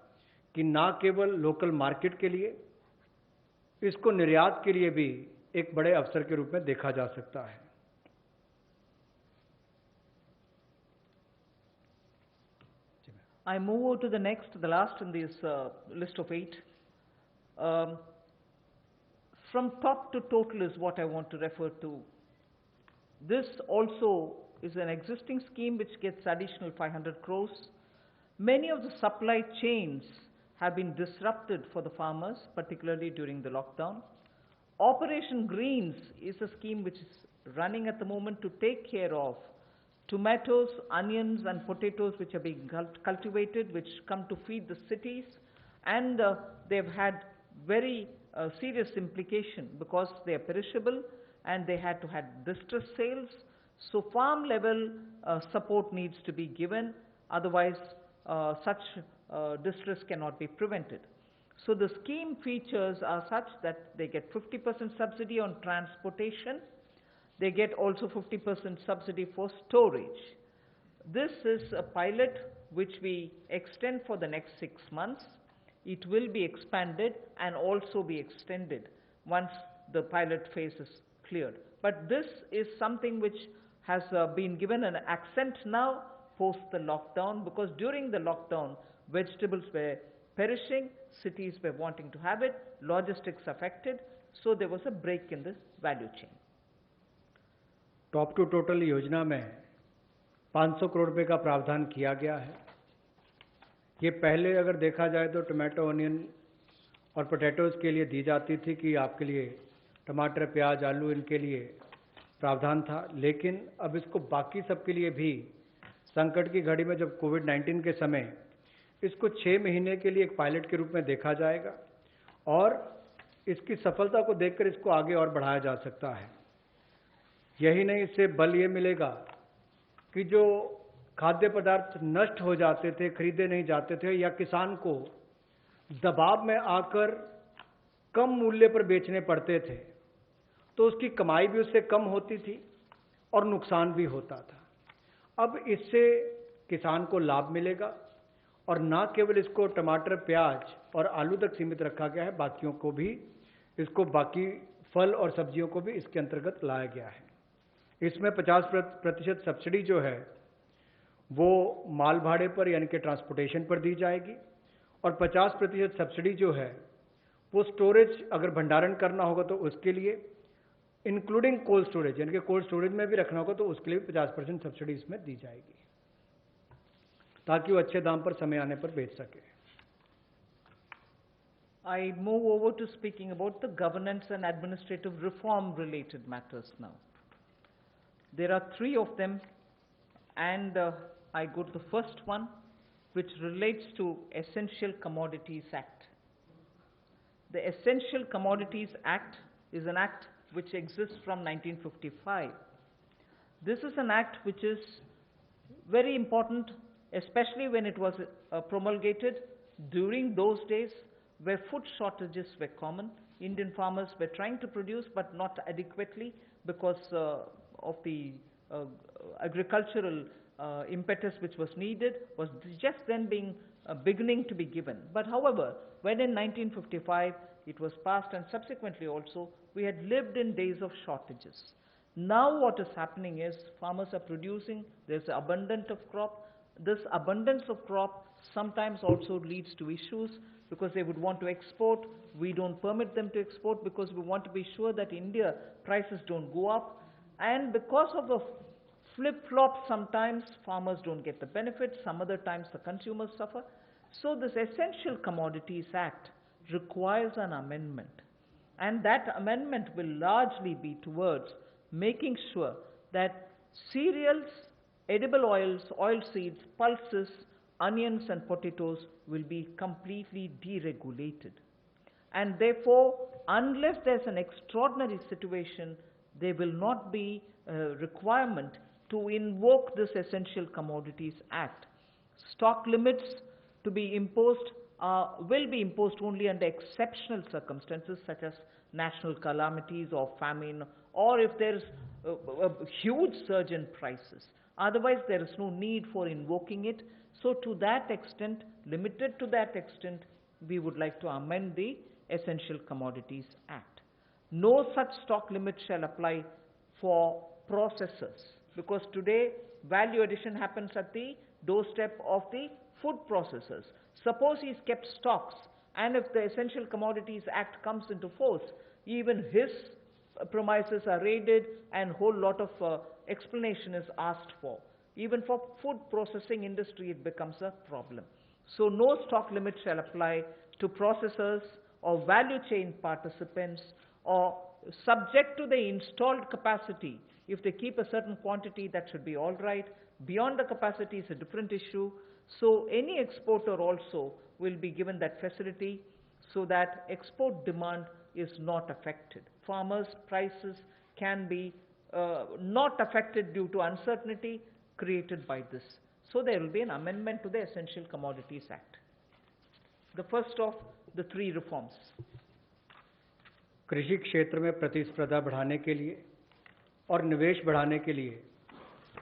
कि ना केवल लोकल मार्केट के लिए, इसको निर्यात के लिए भी एक बड़े अवसर के रूप में देखा जा सकता है। I move on to the next, the last in this list of 8. From top to total is what I want to refer to. This also is an existing scheme which gets additional 500 crores. Many of the supply chains have been disrupted for the farmers, particularly during the lockdown. Operation Greens is a scheme which is running at the moment to take care of tomatoes, onions and potatoes which are being cultivated, which come to feed the cities, and they've had very serious implication because they are perishable and they had to have distress sales. So farm level support needs to be given, otherwise such distress cannot be prevented. So the scheme features are such that they get 50% subsidy on transportation. They get also 50% subsidy for storage. This is a pilot which we extend for the next 6 months. It will be expanded and also be extended once the pilot phase is cleared. But this is something which has been given an accent now post the lockdown, because during the lockdown vegetables were perishing, cities were wanting to have it, logistics affected, so there was a break in the value chain. Top to total योजना में 500 करोड़ रुपए का प्रावधान किया गया है। ये पहले अगर देखा जाए तो टमाटो, ऑनियन और पोटैटोज़ के लिए दी जाती थी कि आपके लिए टमाटर, प्याज, आलू इनके लिए प्रावधान था, लेकिन अब इसको बाकी सबके लिए भी संकट की घड़ी में जब कोविड-19 के समय इसको 6 महीने के लिए एक पायलट के रूप में देखा जाएगा और इसकी सफलता को देखकर इसको आगे और बढ़ाया जा सकता है। यही नहीं, इससे बल ये मिलेगा कि जो खाद्य पदार्थ नष्ट हो जाते थे, खरीदे नहीं जाते थे या किसान को दबाव में आकर कम मूल्य पर बेचने पड़ते थे, तो उसकी कमाई भी उससे कम होती थी और नुकसान भी होता था। अब इससे किसान को लाभ मिलेगा और न केवल इसको टमाटर, प्याज और आलू तक सीमित रखा गया है, बाकियों को भी, इसको बाकी फल और सब्जियों को भी इसके अंतर्गत लाया गया है। इसमें 50% सब्सिडी जो है वो माल भाड़े पर यानी कि ट्रांसपोर्टेशन पर दी जाएगी और 50% सब्सिडी जो है वो स्टोरेज, अगर भंडारण करना होगा तो उसके लिए, इंक्लूडिंग कोल्ड स्टोरेज, यानी कि कोल्ड स्टोरेज में भी रखना होगा तो उसके लिए 50% सब्सिडी इसमें दी जाएगी ताकि वो अच्छे दाम पर समय आने पर बेच सके। I move over to speaking about the governance and administrative reform related matters now. There are 3 of them, and I go to the first one, which relates to Essential Commodities Act. The Essential Commodities Act is an act which exists from 1955. This is an act which is very important, especially when it was promulgated during those days where food shortages were common. Indian farmers were trying to produce but not adequately because of the agricultural impetus which was needed was just then beginning to be given. But however, when in 1955 it was passed and subsequently also we had lived in days of shortages. Now what is happening is farmers are producing, there's abundance of crop. This abundance of crop sometimes also leads to issues because they would want to export. We don't permit them to export because we want to be sure that India prices don't go up. And because of the flip-flop, sometimes farmers don't get the benefit, some other times the consumers suffer. So this Essential Commodities Act requires an amendment. And that amendment will largely be towards making sure that cereals, edible oils, oilseeds, pulses, onions and potatoes will be completely deregulated. And therefore, unless there's an extraordinary situation, there will not be a requirement to invoke this Essential Commodities Act. Stock limits to be imposed will be imposed only under exceptional circumstances such as national calamities or famine, or if there is a huge surge in prices. Otherwise, there is no need for invoking it. So to that extent, limited to that extent, we would like to amend the Essential Commodities Act. No such stock limit shall apply for processors, because today value addition happens at the doorstep of the food processors. Suppose he's kept stocks, and if the Essential Commodities Act comes into force, even his premises are raided and whole lot of explanation is asked for. Even for food processing industry, it becomes a problem. So no stock limit shall apply to processors or value chain participants, or subject to the installed capacity. If they keep a certain quantity, that should be all right. Beyond the capacity is a different issue. So any exporter also will be given that facility so that export demand is not affected. Farmers' prices can be not affected due to uncertainty created by this. So there will be an amendment to the Essential Commodities Act. The first of the 3 reforms. कृषि क्षेत्र में प्रतिस्पर्धा बढ़ाने के लिए और निवेश बढ़ाने के लिए,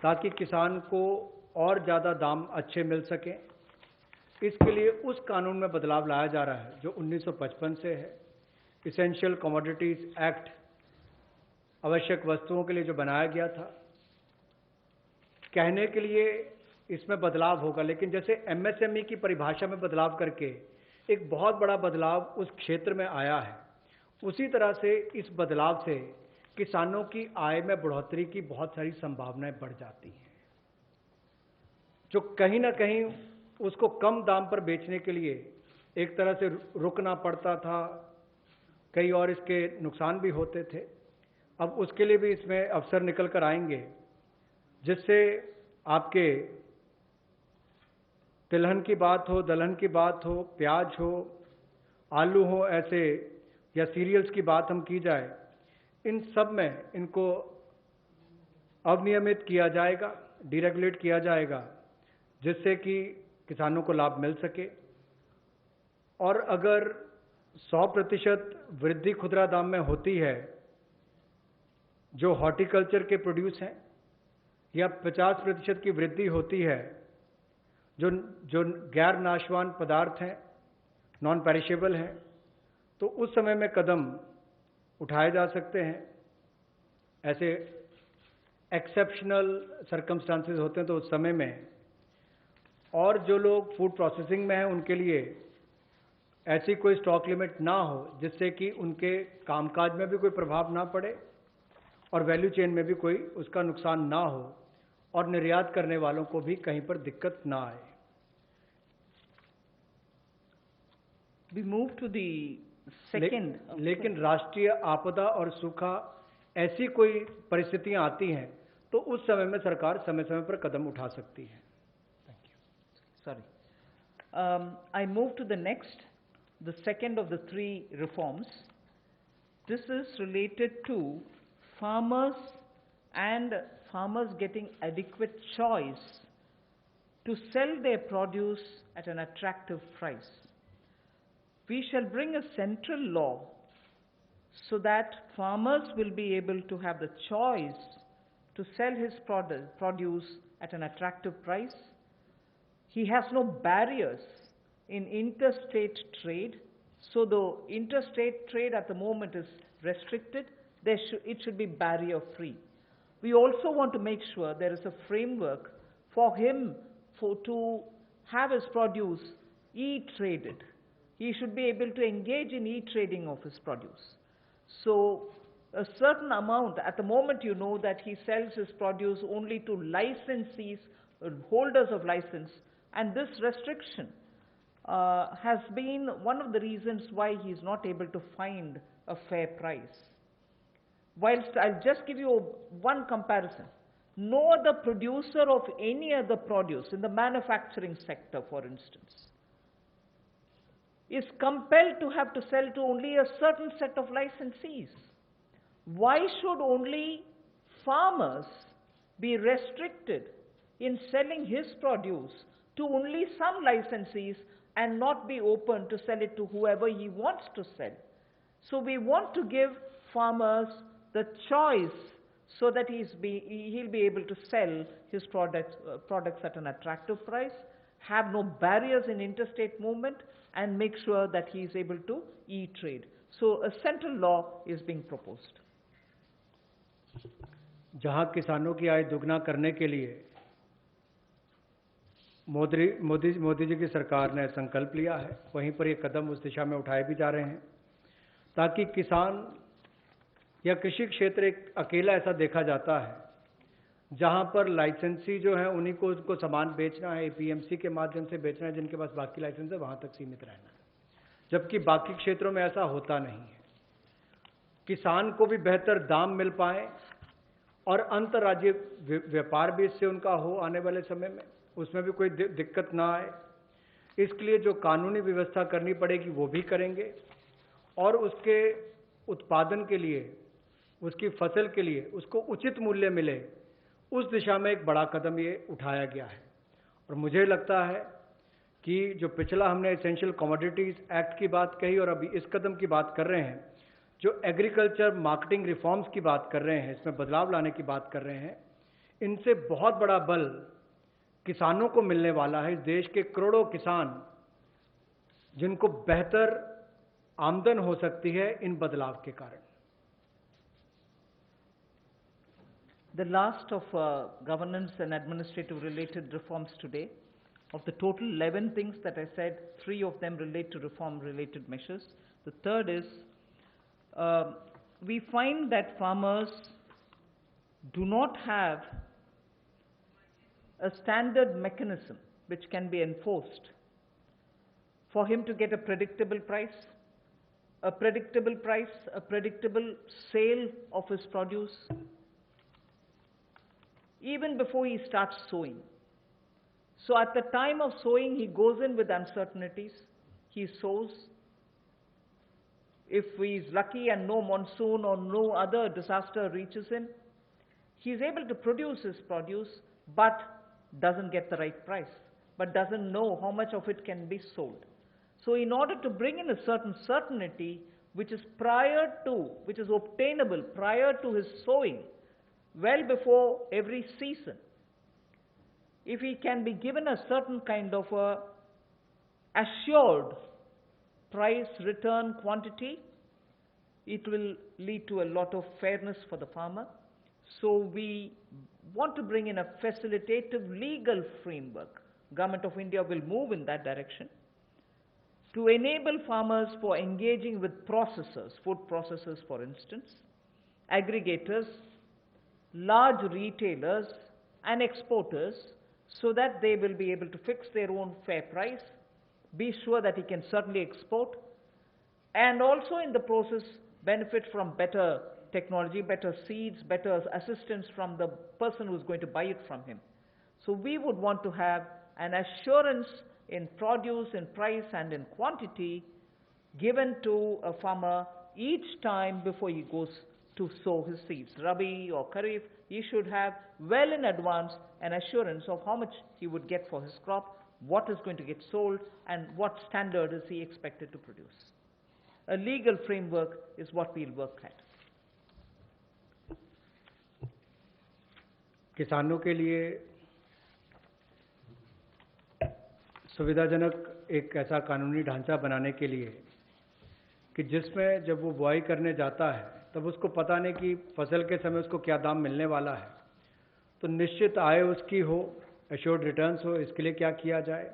ताकि किसान को और ज़्यादा दाम अच्छे मिल सकें, इसके लिए उस कानून में बदलाव लाया जा रहा है जो 1955 से है। इसेंशियल कमोडिटीज एक्ट आवश्यक वस्तुओं के लिए जो बनाया गया था, कहने के लिए इसमें बदलाव होगा, लेकिन जैसे एमएसएमई की परिभाषा में बदलाव करके एक बहुत बड़ा बदलाव उस क्षेत्र में आया है, उसी तरह से इस बदलाव से किसानों की आय में बढ़ोतरी की बहुत सारी संभावनाएं बढ़ जाती हैं, जो कहीं ना कहीं उसको कम दाम पर बेचने के लिए एक तरह से रुकना पड़ता था, कई और इसके नुकसान भी होते थे। अब उसके लिए भी इसमें अवसर निकल कर आएंगे, जिससे आपके तिलहन की बात हो, दलहन की बात हो, प्याज हो, आलू हो, ऐसे या सीरियल्स की बात हम की जाए, इन सब में इनको अवनियमित किया जाएगा, डीरेगुलेट किया जाएगा, जिससे कि किसानों को लाभ मिल सके। और अगर 100% वृद्धि खुदरा दाम में होती है जो हॉर्टिकल्चर के प्रोड्यूस हैं, या 50% की वृद्धि होती है जो गैर नाशवान पदार्थ हैं, नॉन पेरिशेबल हैं, तो उस समय में कदम उठाए जा सकते हैं। ऐसे एक्सेप्शनल सर्कमस्टांसेस होते हैं तो उस समय में, और जो लोग फूड प्रोसेसिंग में हैं उनके लिए ऐसी कोई स्टॉक लिमिट ना हो जिससे कि उनके कामकाज में भी कोई प्रभाव ना पड़े और वैल्यू चेन में भी कोई उसका नुकसान ना हो, और निर्यात करने वालों को भी कहीं पर दिक्कत ना आए। We move to the second. लेकिन राष्ट्रीय आपदा और सूखा ऐसी कोई परिस्थितियां आती हैं तो उस समय में सरकार समय समय पर कदम उठा सकती है। Sorry. I move to the next, the second of the three reforms. This is related to farmers and farmers getting adequate choice to sell their produce at an attractive price. We shall bring a central law so that farmers will be able to have the choice to sell his produce at an attractive price. He has no barriers in interstate trade, so the interstate trade at the moment is restricted. It should be barrier free. We also want to make sure there is a framework for him to have his produce e-traded. He should be able to engage in e-trading of his produce. So a certain amount, at the moment you know that he sells his produce only to licensees, holders of license, and this restriction has been one of the reasons why he is not able to find a fair price. Whilst I'll just give you one comparison. No other producer of any other produce in the manufacturing sector, for instance, is compelled to have to sell to only a certain set of licensees. Why should only farmers be restricted in selling his produce to only some licensees and not be open to sell it to whoever he wants to sell? So we want to give farmers the choice so that he'll be able to sell his products at an attractive price, have no barriers in interstate movement, and make sure that he is able to e-trade. So a central law is being proposed. जहां किसानों की आय दुगना करने के लिए मोदी जी की सरकार ने संकल्प लिया है, वहीं पर ये कदम उस दिशा में उठाए भी जा रहे हैं ताकि किसान या कृषि क्षेत्र एक अकेला ऐसा देखा जाता है जहां पर लाइसेंसी जो है उन्हीं को उनको सामान बेचना है, एपीएमसी के माध्यम से बेचना है, जिनके पास बाकी लाइसेंस है वहां तक सीमित रहना है, जबकि बाकी क्षेत्रों में ऐसा होता नहीं है। किसान को भी बेहतर दाम मिल पाए और अंतर्राज्यीय व्यापार भी इससे उनका हो आने वाले समय में, उसमें भी कोई दिक्कत ना आए, इसके लिए जो कानूनी व्यवस्था करनी पड़ेगी वो भी करेंगे, और उसके उत्पादन के लिए, उसकी फसल के लिए उसको उचित मूल्य मिले, उस दिशा में एक बड़ा कदम ये उठाया गया है। और मुझे लगता है कि जो पिछला हमने एसेंशियल कमोडिटीज एक्ट की बात कही और अभी इस कदम की बात कर रहे हैं, जो एग्रीकल्चर मार्केटिंग रिफॉर्म्स की बात कर रहे हैं, इसमें बदलाव लाने की बात कर रहे हैं, इनसे बहुत बड़ा बल किसानों को मिलने वाला है। इस देश के करोड़ों किसान जिनको बेहतर आमदन हो सकती है इन बदलाव के कारण। the last of governance and administrative related reforms today. Of the total 11 things that I said, 3 of them relate to reform related measures. The third is, we find that farmers do not have a standard mechanism which can be enforced for him to get a predictable price, a predictable sale of his produce, even before he starts sowing. So at the time of sowing, he goes in with uncertainties. He sows. If he is lucky and no monsoon or no other disaster reaches him, he is able to produce his produce, but doesn't get the right price, but doesn't know how much of it can be sold. So in order to bring in a certain certainty, which is obtainable prior to his sowing, well before every season, if he can be given a certain kind of a assured price, return, quantity, it will lead to a lot of fairness for the farmer. So we want to bring in a facilitative legal framework. Government of India will move in that direction to enable farmers for engaging with processors, food processors for instance, aggregators, large retailers and exporters, so that they will be able to fix their own fair price, be sure that he can certainly export, and also in the process benefit from better technology, better seeds, better assistance from the person who's going to buy it from him. So we would want to have an assurance in produce, in price and in quantity given to a farmer each time before he goes to sow his seeds. Rabi or Kharif, he should have well in advance an assurance of how much he would get for his crop, what is going to get sold, and what standard is he expected to produce. A legal framework is what we'll work at. किसानों के लिए सुविधाजनक एक ऐसा कानूनी ढांचा बनाने के लिए कि जिसमें जब वो बुआई करने जाता है तब उसको पता नहीं कि फसल के समय उसको क्या दाम मिलने वाला है, तो निश्चित आय उसकी हो, एश्योर्ड रिटर्न्स हो, इसके लिए क्या किया जाए,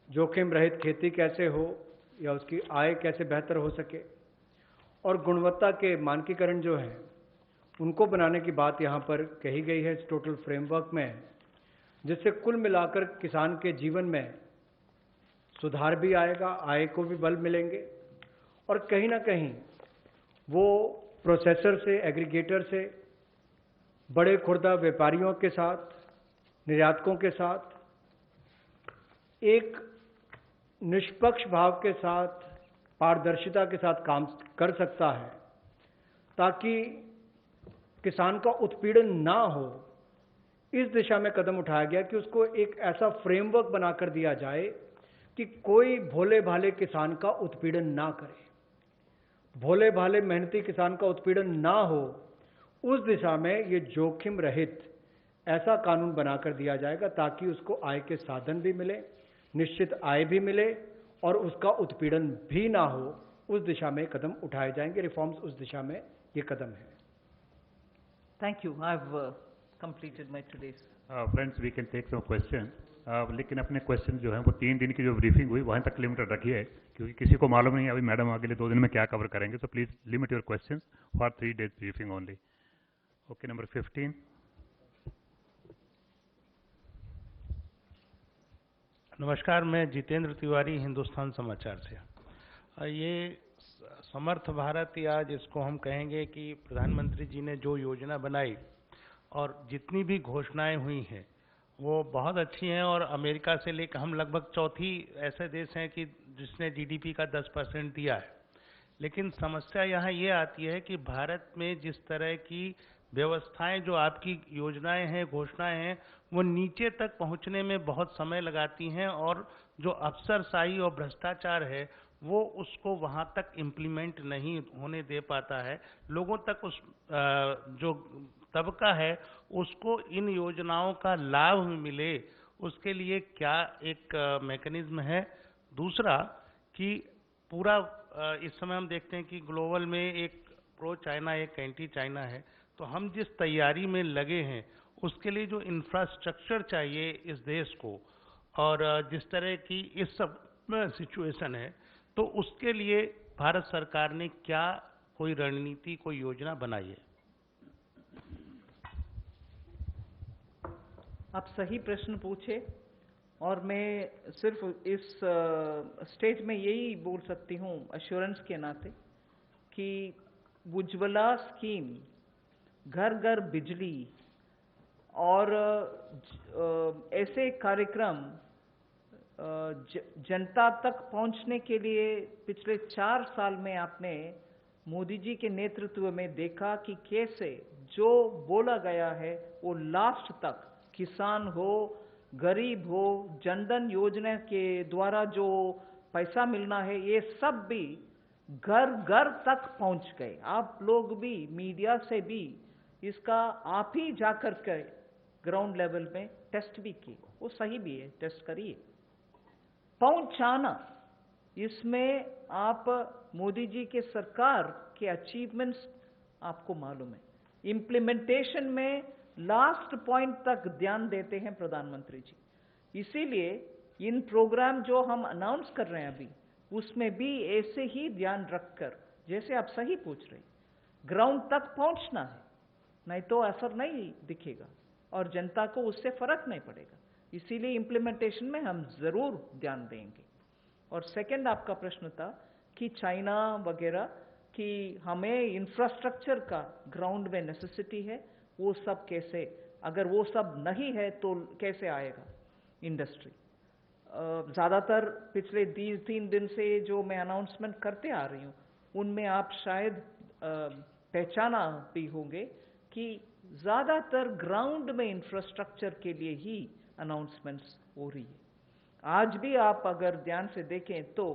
जोखिम रहित खेती कैसे हो या उसकी आय कैसे बेहतर हो सके, और गुणवत्ता के मानकीकरण जो हैं उनको बनाने की बात यहाँ पर कही गई है इस टोटल फ्रेमवर्क में, जिससे कुल मिलाकर किसान के जीवन में सुधार भी आएगा, आय को भी बल मिलेंगे और कहीं ना कहीं वो प्रोसेसर से, एग्रीगेटर से, बड़े खुर्दा व्यापारियों के साथ, निर्यातकों के साथ एक निष्पक्ष भाव के साथ, पारदर्शिता के साथ काम कर सकता है, ताकि किसान का उत्पीड़न ना हो। इस दिशा में कदम उठाया गया कि उसको एक ऐसा फ्रेमवर्क बनाकर दिया जाए कि कोई भोले भाले किसान का उत्पीड़न ना करे, भोले भाले मेहनती किसान का उत्पीड़न ना हो। उस दिशा में ये जोखिम रहित ऐसा कानून बनाकर दिया जाएगा ताकि उसको आय के साधन भी मिले, निश्चित आय भी मिले और उसका उत्पीड़न भी ना हो। उस दिशा में कदम उठाए जाएंगे, रिफॉर्म्स उस दिशा में ये कदम है। Thank you. I've completed my today's. Friends, we can take some questions. लेकिन अपने क्वेश्चन जो हैं वो 3 दिन की जो ब्रीफिंग हुई वहाँ तक लिमिटेड रखिए, क्योंकि किसी को मालूम नहीं है अभी मैडम अगले 2 दिन में क्या कवर करेंगे. So please limit your questions for 3 days briefing only. Okay, number 15. नमस्कार, मैं जितेंद्र तिवारी, हिंदुस्तान समाचार से। ये समर्थ भारत या जिसको हम कहेंगे कि प्रधानमंत्री जी ने जो योजना बनाई और जितनी भी घोषणाएं हुई हैं वो बहुत अच्छी हैं, और अमेरिका से लेकर हम लगभग चौथी ऐसे देश हैं कि जिसने जीडीपी का 10% दिया है। लेकिन समस्या यहाँ ये आती है कि भारत में जिस तरह की व्यवस्थाएं, जो आपकी योजनाएं हैं, घोषणाएं हैं, वो नीचे तक पहुँचने में बहुत समय लगाती हैं, और जो अफसरशाही और भ्रष्टाचार है वो उसको वहाँ तक इम्प्लीमेंट नहीं होने दे पाता है। लोगों तक उस जो तबका है उसको इन योजनाओं का लाभ मिले, उसके लिए क्या एक मैकेनिज्म है। दूसरा कि पूरा इस समय हम देखते हैं कि ग्लोबल में एक प्रो चाइना, एक एंटी चाइना है, तो हम जिस तैयारी में लगे हैं उसके लिए जो इंफ्रास्ट्रक्चर चाहिए इस देश को, और जिस तरह की इस सब सिचुएशन है, तो उसके लिए भारत सरकार ने क्या कोई रणनीति, कोई योजना बनाई है? आप सही प्रश्न पूछे, और मैं सिर्फ इस स्टेज में यही बोल सकती हूँ अश्योरेंस के नाते कि उज्ज्वला स्कीम, घर घर बिजली और ऐसे कार्यक्रम जनता तक पहुंचने के लिए पिछले 4 साल में आपने मोदी जी के नेतृत्व में देखा कि कैसे जो बोला गया है वो लास्ट तक, किसान हो, गरीब हो, जनधन योजना के द्वारा जो पैसा मिलना है, ये सब भी घर घर तक पहुंच गए। आप लोग भी मीडिया से भी इसका आप ही जाकर के ग्राउंड लेवल में टेस्ट भी किए, वो सही भी है, टेस्ट करिए। पहुंचाना, इसमें आप मोदी जी के सरकार के अचीवमेंट्स आपको मालूम है। इम्प्लीमेंटेशन में लास्ट पॉइंट तक ध्यान देते हैं प्रधानमंत्री जी। इसीलिए इन प्रोग्राम जो हम अनाउंस कर रहे हैं अभी, उसमें भी ऐसे ही ध्यान रखकर, जैसे आप सही पूछ रहे, ग्राउंड तक पहुंचना है, नहीं तो असर नहीं दिखेगा और जनता को उससे फर्क नहीं पड़ेगा। इसीलिए इम्प्लीमेंटेशन में हम जरूर ध्यान देंगे। और सेकंड आपका प्रश्न था कि चाइना वगैरह कि हमें इंफ्रास्ट्रक्चर का ग्राउंड में नेसेसिटी है, वो सब कैसे, अगर वो सब नहीं है तो कैसे आएगा इंडस्ट्री। ज़्यादातर पिछले 3 दिन से जो मैं अनाउंसमेंट करते आ रही हूँ, उनमें आप शायद पहचाना भी होंगे कि ज़्यादातर ग्राउंड में इंफ्रास्ट्रक्चर के लिए ही अनाउंसमेंट्स हो रही है। आज भी आप अगर ध्यान से देखें तो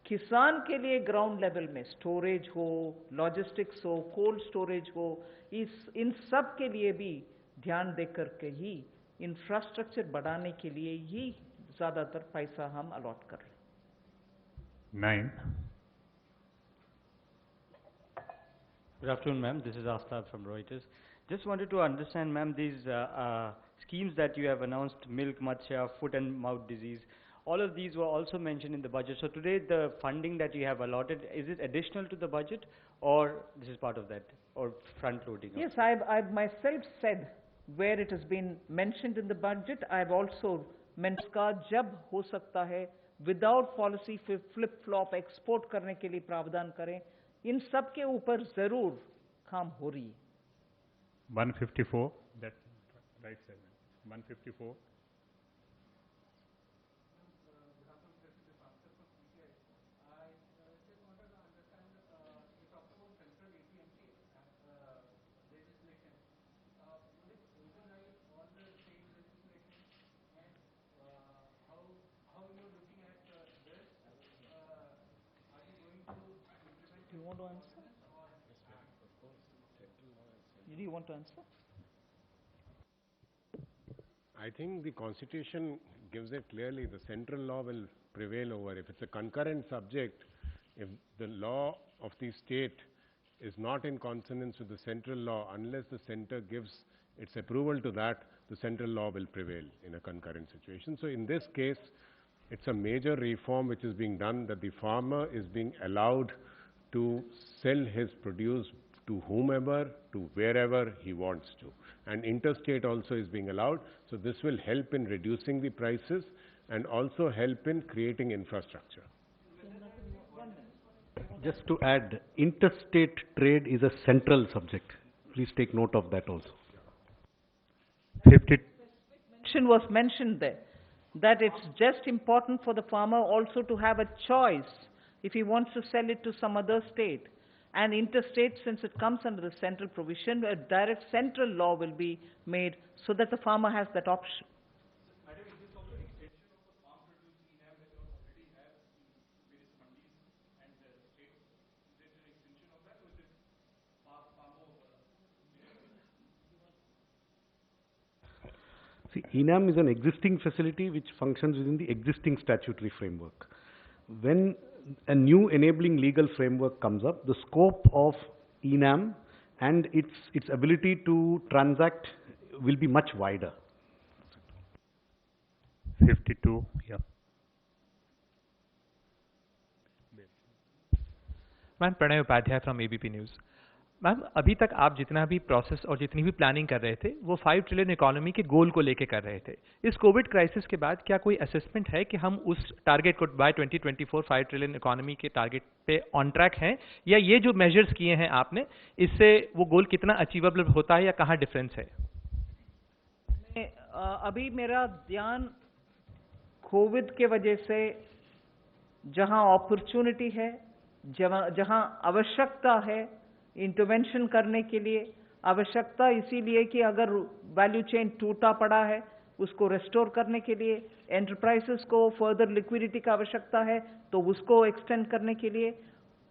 किसान के लिए ग्राउंड लेवल में स्टोरेज हो, लॉजिस्टिक्स हो, कोल्ड स्टोरेज हो, इन सब के लिए भी ध्यान देकर के ही इंफ्रास्ट्रक्चर बढ़ाने के लिए ही ज़्यादातर पैसा हम अलॉट कर रहे हैं। 9. Good afternoon, ma'am. This is Aftab from Reuters. Just wanted to understand, ma'am, these schemes that you have announced, milk, matsya, foot and mouth disease, all of these were also mentioned in the budget. So today the funding that you have allotted, is it additional to the budget or this is part of that, or front loading? Yes, I've myself said where it has been mentioned in the budget. I've also mentioned का जब हो सकता है without policy flip flop export करने के लिए प्रावधान करें, इन सब के ऊपर जरूर काम हो रही है। 154, that right side. 154. Do you want to answer? Do you want to answer? I think the Constitution gives it clearly. The central law will prevail over. If it's a concurrent subject, if the law of the state is not in consonance with the central law, unless the center gives its approval to that, the central law will prevail in a concurrent situation. So in this case, it's a major reform which is being done, that the farmer is being allowed to sell his produce to whomever, to wherever he wants to. And interstate also is being allowed. So this will help in reducing the prices and also help in creating infrastructure. Just to add, interstate trade is a central subject. Please take note of that also. 50. Was mentioned there that it's just important for the farmer also to have a choice if he wants to sell it to some other state. And interstate, since it comes under the central provision, a direct central law will be made so that the farmer has that option. See, ENAM is an existing facility which functions within the existing statutory framework. When a new enabling legal framework comes up, the scope of ENAM and its ability to transact will be much wider. 52, yeah. Ma'am Pranay Upadhyay from ABP news. Ma'am अभी तक आप जितना भी process और जितनी भी planning कर रहे थे वो 5 ट्रिलियन इकोनॉमी के गोल को लेके कर रहे थे। इस कोविड क्राइसिस के बाद क्या कोई असेसमेंट है कि हम उस टारगेट को बाय 2024 5 ट्रिलियन इकोनॉमी के टारगेट पे ऑन ट्रैक हैं, या ये जो मेजर्स किए हैं आपने इससे वो गोल कितना अचीवेबल होता है या कहाँ डिफरेंस है? अभी मेरा ध्यान कोविड के वजह से जहां अपॉर्चुनिटी है, जहां आवश्यकता है इंटरवेंशन करने के लिए, आवश्यकता इसीलिए कि अगर वैल्यू चेन टूटा पड़ा है उसको रेस्टोर करने के लिए, एंटरप्राइजेस को फर्दर लिक्विडिटी का आवश्यकता है तो उसको एक्सटेंड करने के लिए,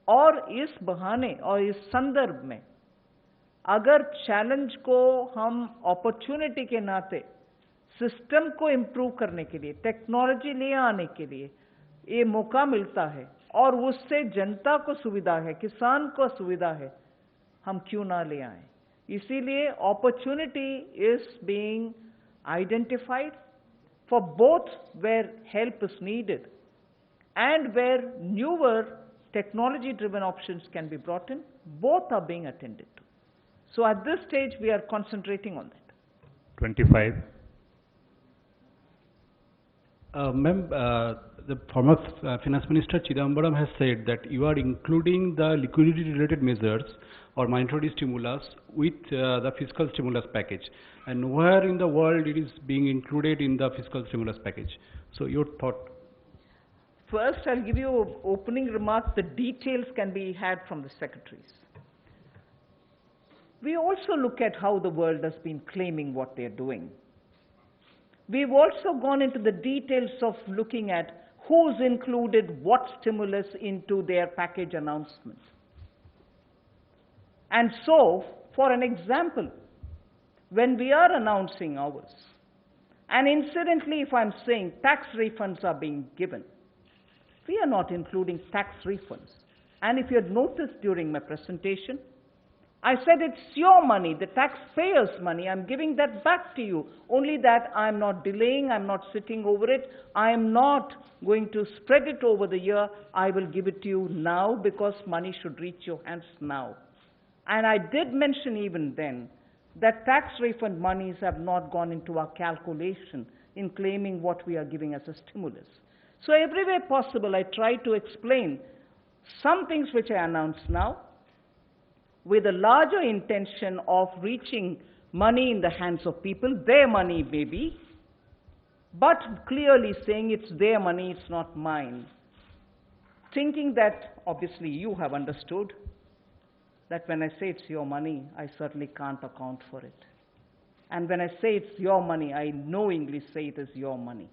और इस बहाने और इस संदर्भ में अगर चैलेंज को हम अपॉर्चुनिटी के नाते सिस्टम को इम्प्रूव करने के लिए, टेक्नोलॉजी ले आने के लिए ये मौका मिलता है और उससे जनता को सुविधा है, किसान को सुविधा है, हम क्यों ना ले आए। इसीलिए opportunity is being identified for both where help is needed and where newer technology driven options can be brought in. Both are being attended to. So at this stage we are concentrating on that. 25. Ma'am, the former Finance Minister Chidambaram has said that you are including the liquidity-related measures or monetary stimulus with the fiscal stimulus package, and nowhere in the world it is being included in the fiscal stimulus package. So your thought? First, I'll give you an opening remark. The details can be had from the secretaries. We also look at how the world has been claiming what they're doing. We've also gone into the details of looking at who's included what stimulus into their package announcements. And so, for an example, when we are announcing ours, and incidentally, if I'm saying tax refunds are being given, we are not including tax refunds. And if you had noticed during my presentation, I said it's your money, the taxpayers' money. I'm giving that back to you. Only that I'm not delaying, I'm not sitting over it. I am not going to spread it over the year. I will give it to you now because money should reach your hands now. And I did mention even then that tax refund monies have not gone into our calculation in claiming what we are giving as a stimulus. So every way possible, I try to explain some things which I announce now with a larger intention of reaching money in the hands of people, their money maybe, but clearly saying it's their money, it's not mine. Thinking that, obviously you have understood, that when I say it's your money, I certainly can't account for it. And when I say it's your money, I knowingly say it is your money.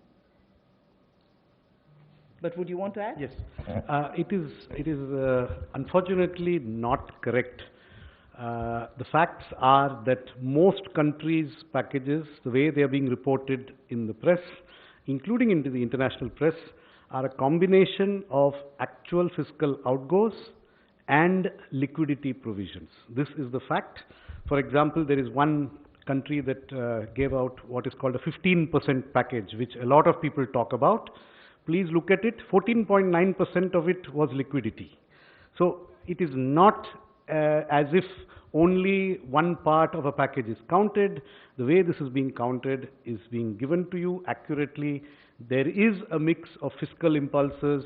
But would you want to add? Yes. It is unfortunately not correct. The facts are that most countries' packages, the way they are being reported in the press, including into the international press, are a combination of actual fiscal outgoes and liquidity provisions. This is the fact. For example, there is one country that gave out what is called a 15% package, which a lot of people talk about. Please look at it. 14.9% of it was liquidity. So it is not as if only one part of a package is counted. The way this is being counted is being given to you accurately. There is a mix of fiscal impulses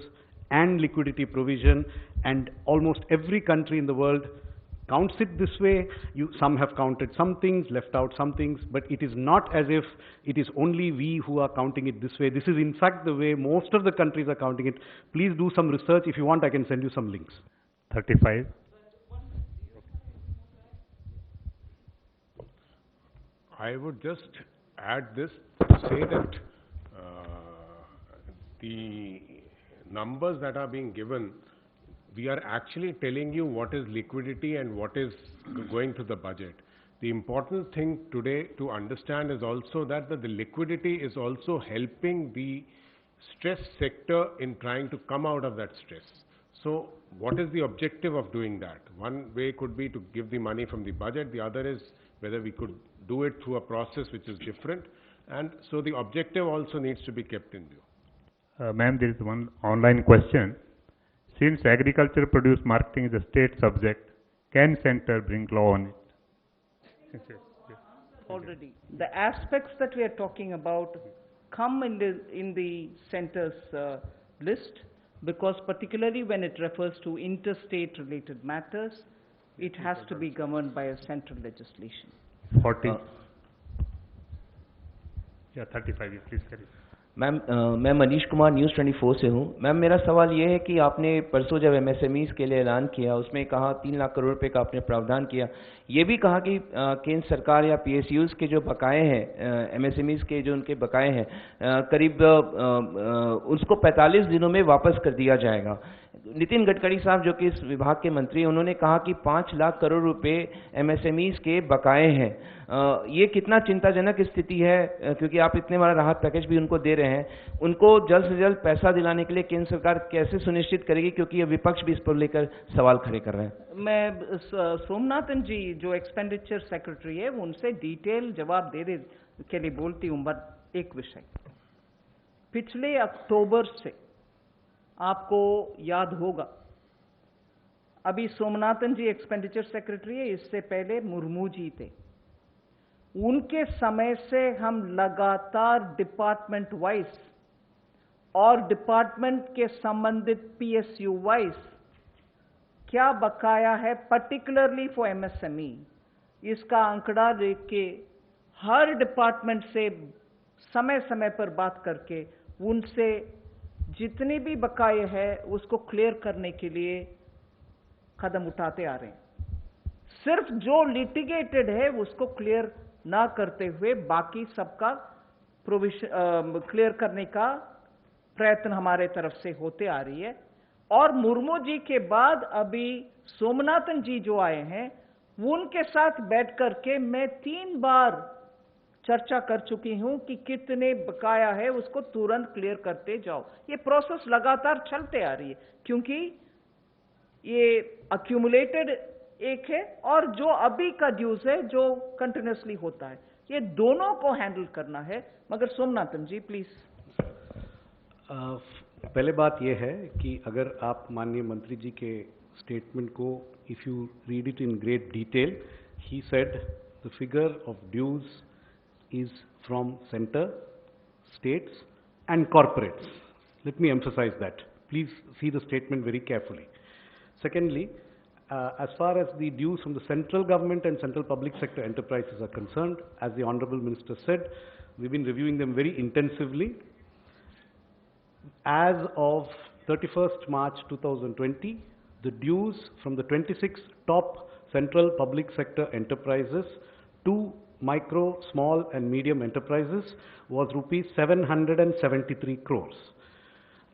and liquidity provision, and almost every country in the world counts it this way. Some have counted some things, left out some things, but it is not as if it is only we who are counting it this way. This is in fact the way most of the countries are counting it. Please do some research. If you want, I can send you some links. 35. I would just add this to say that the numbers that are being given, we are actually telling you what is liquidity and what is going to the budget. The important thing today to understand is also that the liquidity is also helping the stress sector in trying to come out of that stress. So what is the objective of doing that? One way could be to give the money from the budget. The other is whether we could do it through a process which is different. And so the objective also needs to be kept in view. Ma'am, there is one online question. Since agriculture produce marketing is a state subject, can center bring law on it? Already, the aspects that we are talking about come in the center's list, because particularly when it refers to interstate related matters, it has to be governed by a central legislation. 40. Yeah, 35. Yes, please carry. Ma'am मैं Manish Kumar news 24 से हूँ। Ma'am मेरा सवाल ये है कि आपने परसों जब एमएसएमईज़ के लिए ऐलान किया, उसमें कहा 3 लाख करोड़ रुपए का आपने प्रावधान किया, ये भी कहा कि केंद्र सरकार या पीएसयूज़ के जो बकाए हैं, एमएसएमईज़ के जो उनके बकाए हैं, करीब उसको 45 दिनों में वापस कर दिया जाएगा। नितिन गडकरी साहब जो कि इस विभाग के मंत्री हैं, उन्होंने कहा कि 5 लाख करोड़ रुपए एमएसएमईज़ के बकाए हैं। ये कितना चिंताजनक स्थिति है, क्योंकि आप इतने बड़ा राहत पैकेज भी उनको दे रहे हैं, उनको जल्द से जल्द पैसा दिलाने के लिए केंद्र सरकार कैसे सुनिश्चित करेगी, क्योंकि ये विपक्ष भी इस पर लेकर सवाल खड़े कर रहे हैं। मैं सोमनाथन जी जो एक्सपेंडिचर सेक्रेटरी है, उनसे डिटेल जवाब देने के लिए बोलती हूँ। बट एक विषय, पिछले अक्टूबर से आपको याद होगा, अभी सोमनाथन जी एक्सपेंडिचर सेक्रेटरी है, इससे पहले मुर्मू जी थे। उनके समय से हम लगातार डिपार्टमेंट वाइज और डिपार्टमेंट के संबंधित पीएसयू वाइज क्या बकाया है, पर्टिकुलरली फॉर एमएसएमई, इसका आंकड़ा देख के हर डिपार्टमेंट से समय समय पर बात करके उनसे जितनी भी बकाये है उसको क्लियर करने के लिए कदम उठाते आ रहे हैं। सिर्फ जो लिटिगेटेड है उसको क्लियर ना करते हुए बाकी सबका प्रोविजन क्लियर करने का प्रयत्न हमारे तरफ से होते आ रही है। और मुर्मू जी के बाद अभी सोमनाथन जी जो आए हैं, उनके साथ बैठ करके मैं 3 बार चर्चा कर चुकी हूं कि कितने बकाया है उसको तुरंत क्लियर करते जाओ। ये प्रोसेस लगातार चलते आ रही है, क्योंकि ये अक्यूमुलेटेड एक है और जो अभी का ड्यूज है जो कंटिन्यूसली होता है, ये दोनों को हैंडल करना है। मगर सोमनाथन जी प्लीज। पहले बात यह है कि अगर आप माननीय मंत्री जी के स्टेटमेंट को if you read it in great detail, he said the figure of dues is from center, states and corporates. Let me emphasize that. Please see the statement very carefully. Secondly, as far as the dues from the central government and central public sector enterprises are concerned, as the Honorable Minister said, we've been reviewing them very intensively. As of 31st March 2020, the dues from the 26 top central public sector enterprises to micro, small and medium enterprises was rupees 773 crores.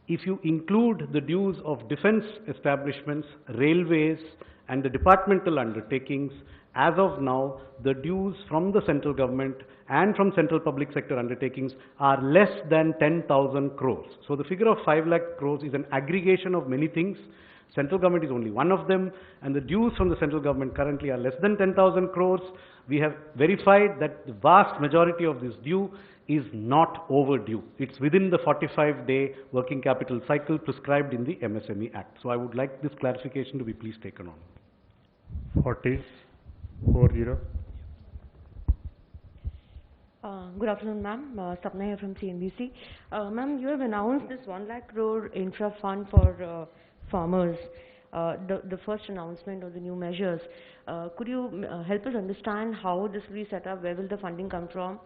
If you include the dues of defense establishments, railways and the departmental undertakings, as of now, the dues from the central government and from central public sector undertakings are less than 10,000 crores. So the figure of 5 lakh crores is an aggregation of many things. Central government is only one of them, and the dues from the central government currently are less than 10,000 crores. We have verified that the vast majority of this due is not overdue. It's within the 45-day working capital cycle prescribed in the MSME Act. So I would like this clarification to be please taken on. 40. Good afternoon, ma'am. Sapna here from CNBC. Ma'am, you have announced this 1 lakh crore infra fund for farmers, the first announcement of the new measures. Could you help us understand how this will be set up? Where will the funding come from?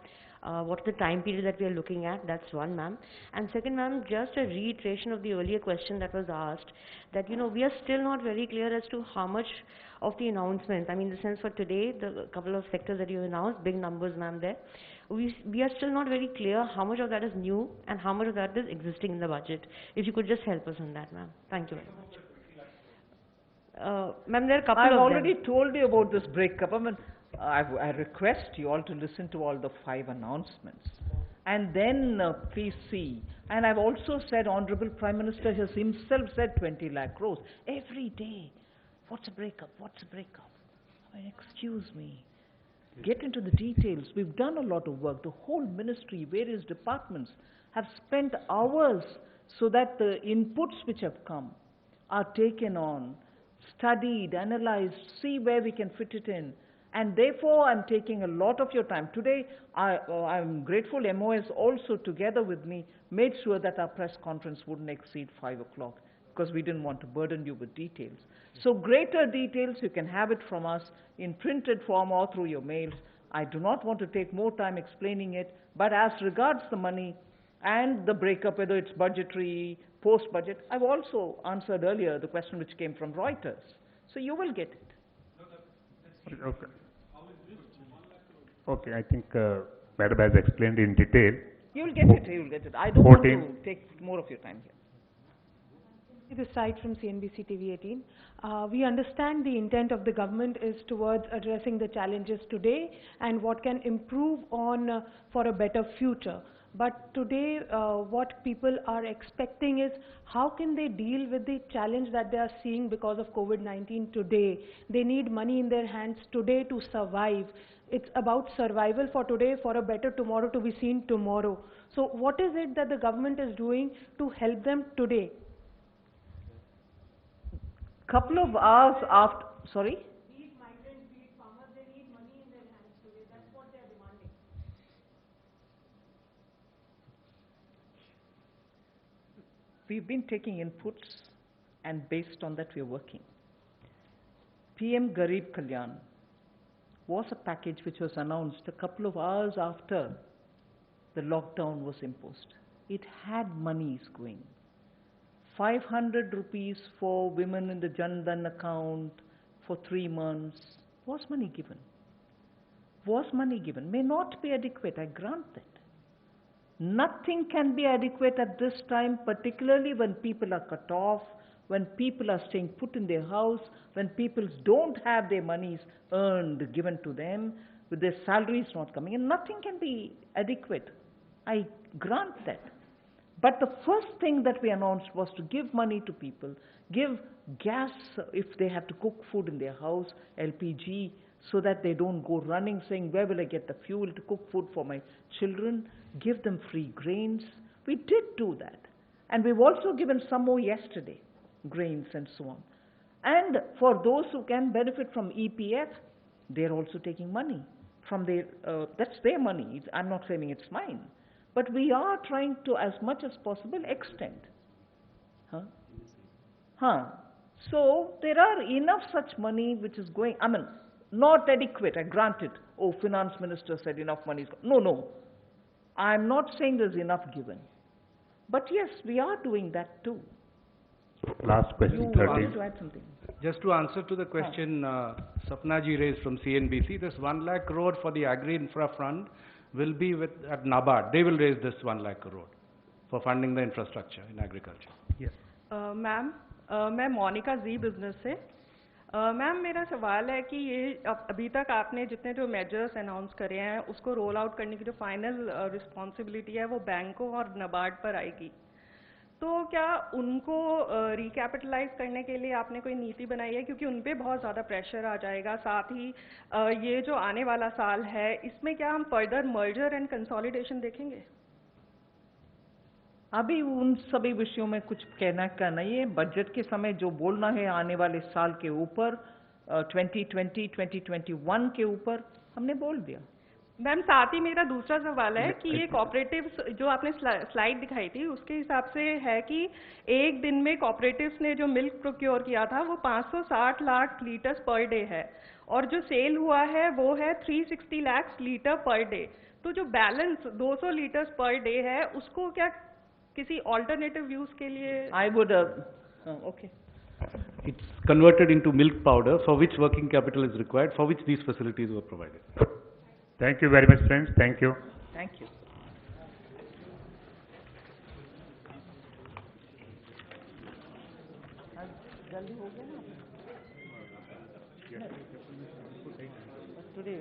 What's the time period that we are looking at? That's one, ma'am. And second, ma'am, just a reiteration of the earlier question that was asked, that, you know, we are still not very clear as to how much of the announcements, I mean, in the sense for today, the couple of sectors that you announced, big numbers, ma'am, there. We are still not very clear how much of that is new and how much of that is existing in the budget. If you could just help us on that, ma'am. Thank you very much. Ma'am, there are a couple I've of already them. told you about this breakup. I request you all to listen to all the 5 announcements and then please see. And I've also said, Honorable Prime Minister has himself said 20 lakh crores every day. What's a breakup? What's a breakup? I mean, excuse me. Get into the details. We've done a lot of work. The whole ministry, various departments have spent hours so that the inputs which have come are taken on, studied, analyzed, see where we can fit it in. And therefore, I'm taking a lot of your time. Today, I'm grateful MOS also together with me made sure that our press conference wouldn't exceed 5 o'clock because we didn't want to burden you with details. So greater details, you can have it from us in printed form or through your mails. I do not want to take more time explaining it, but as regards the money and the breakup, whether it's budgetary, post-budget, I've also answered earlier the question which came from Reuters. So you will get it. Okay. Okay, I think Madam has explained in detail. You will get it, you will get it. I don't want to take more of your time here. This side from CNBC TV 18. We understand the intent of the government is towards addressing the challenges today and what can improve on for a better future. But today, what people are expecting is how can they deal with the challenge that they are seeing because of COVID-19 today. They need money in their hands today to survive. It's about survival for today, for a better tomorrow to be seen tomorrow. So what is it that the government is doing to help them today? Couple of hours after, sorry? Be it migrants, be it farmers, they need money in their hands today. That's what they are demanding. We've been taking inputs and based on that we are working. PM Garib Kalyan was a package which was announced a couple of hours after the lockdown was imposed. It had monies going. 500 rupees for women in the Jan Dhan account for 3 months. Was money given? Was money given? May not be adequate, I grant that. Nothing can be adequate at this time, particularly when people are cut off, when people are staying put in their house, when people don't have their monies earned, given to them, with their salaries not coming in. Nothing can be adequate. I grant that. But the first thing that we announced was to give money to people, give gas if they have to cook food in their house, LPG, so that they don't go running saying, where will I get the fuel to cook food for my children? Give them free grains. We did do that. And we've also given some more yesterday, grains and so on. And for those who can benefit from EPF, they're also taking money from their, that's their money. I'm not claiming it's mine. But we are trying to, as much as possible, extend. So there are enough such money which is going, I mean, not adequate, I grant it. Oh, finance minister said enough money is gone. No. I'm not saying there's enough given. But yes, we are doing that too. Last question, You 13. wanted to add something? Just to answer to the question Sapna ji raised from CNBC, this 1 lakh crore for the Agri Infra Fund will be at NABARD. They will raise this 1 lakh crore for funding the infrastructure in agriculture. Yes. Ma'am मैं मोनिका जी business से ma'am मेरा सवाल है कि ये अभी तक आपने जितने जो मेजर्स अनाउंस करे हैं उसको रोल आउट करने की जो फाइनल रिस्पॉन्सिबिलिटी है वो बैंकों और नाबार्ड पर आएगी, तो क्या उनको रिकैपिटलाइज करने के लिए आपने कोई नीति बनाई है, क्योंकि उन पे बहुत ज़्यादा प्रेशर आ जाएगा। साथ ही ये जो आने वाला साल है इसमें क्या हम फर्दर मर्जर एंड कंसोलिडेशन देखेंगे? अभी उन सभी विषयों में कुछ कहना का नहीं है। बजट के समय जो बोलना है आने वाले साल के ऊपर 2020, 2021 के ऊपर हमने बोल दिया। मैम साथ ही मेरा दूसरा सवाल है कि ये कॉपरेटिव्स जो आपने स्लाइड दिखाई थी उसके हिसाब से है कि एक दिन में कॉपरेटिव्स ने जो मिल्क प्रोक्योर किया था वो 560 लाख लीटर्स पर डे है और जो सेल हुआ है वो है 360 लाख लीटर पर डे। तो जो बैलेंस 200 लीटर्स पर डे है उसको क्या किसी ऑल्टरनेटिव यूज के लिए? I would okay. It's converted into milk powder for which working capital is required, for which these facilities were provided. Thank you very much, friends. Thank you. Thank you. जल्दी हो गया ना? Today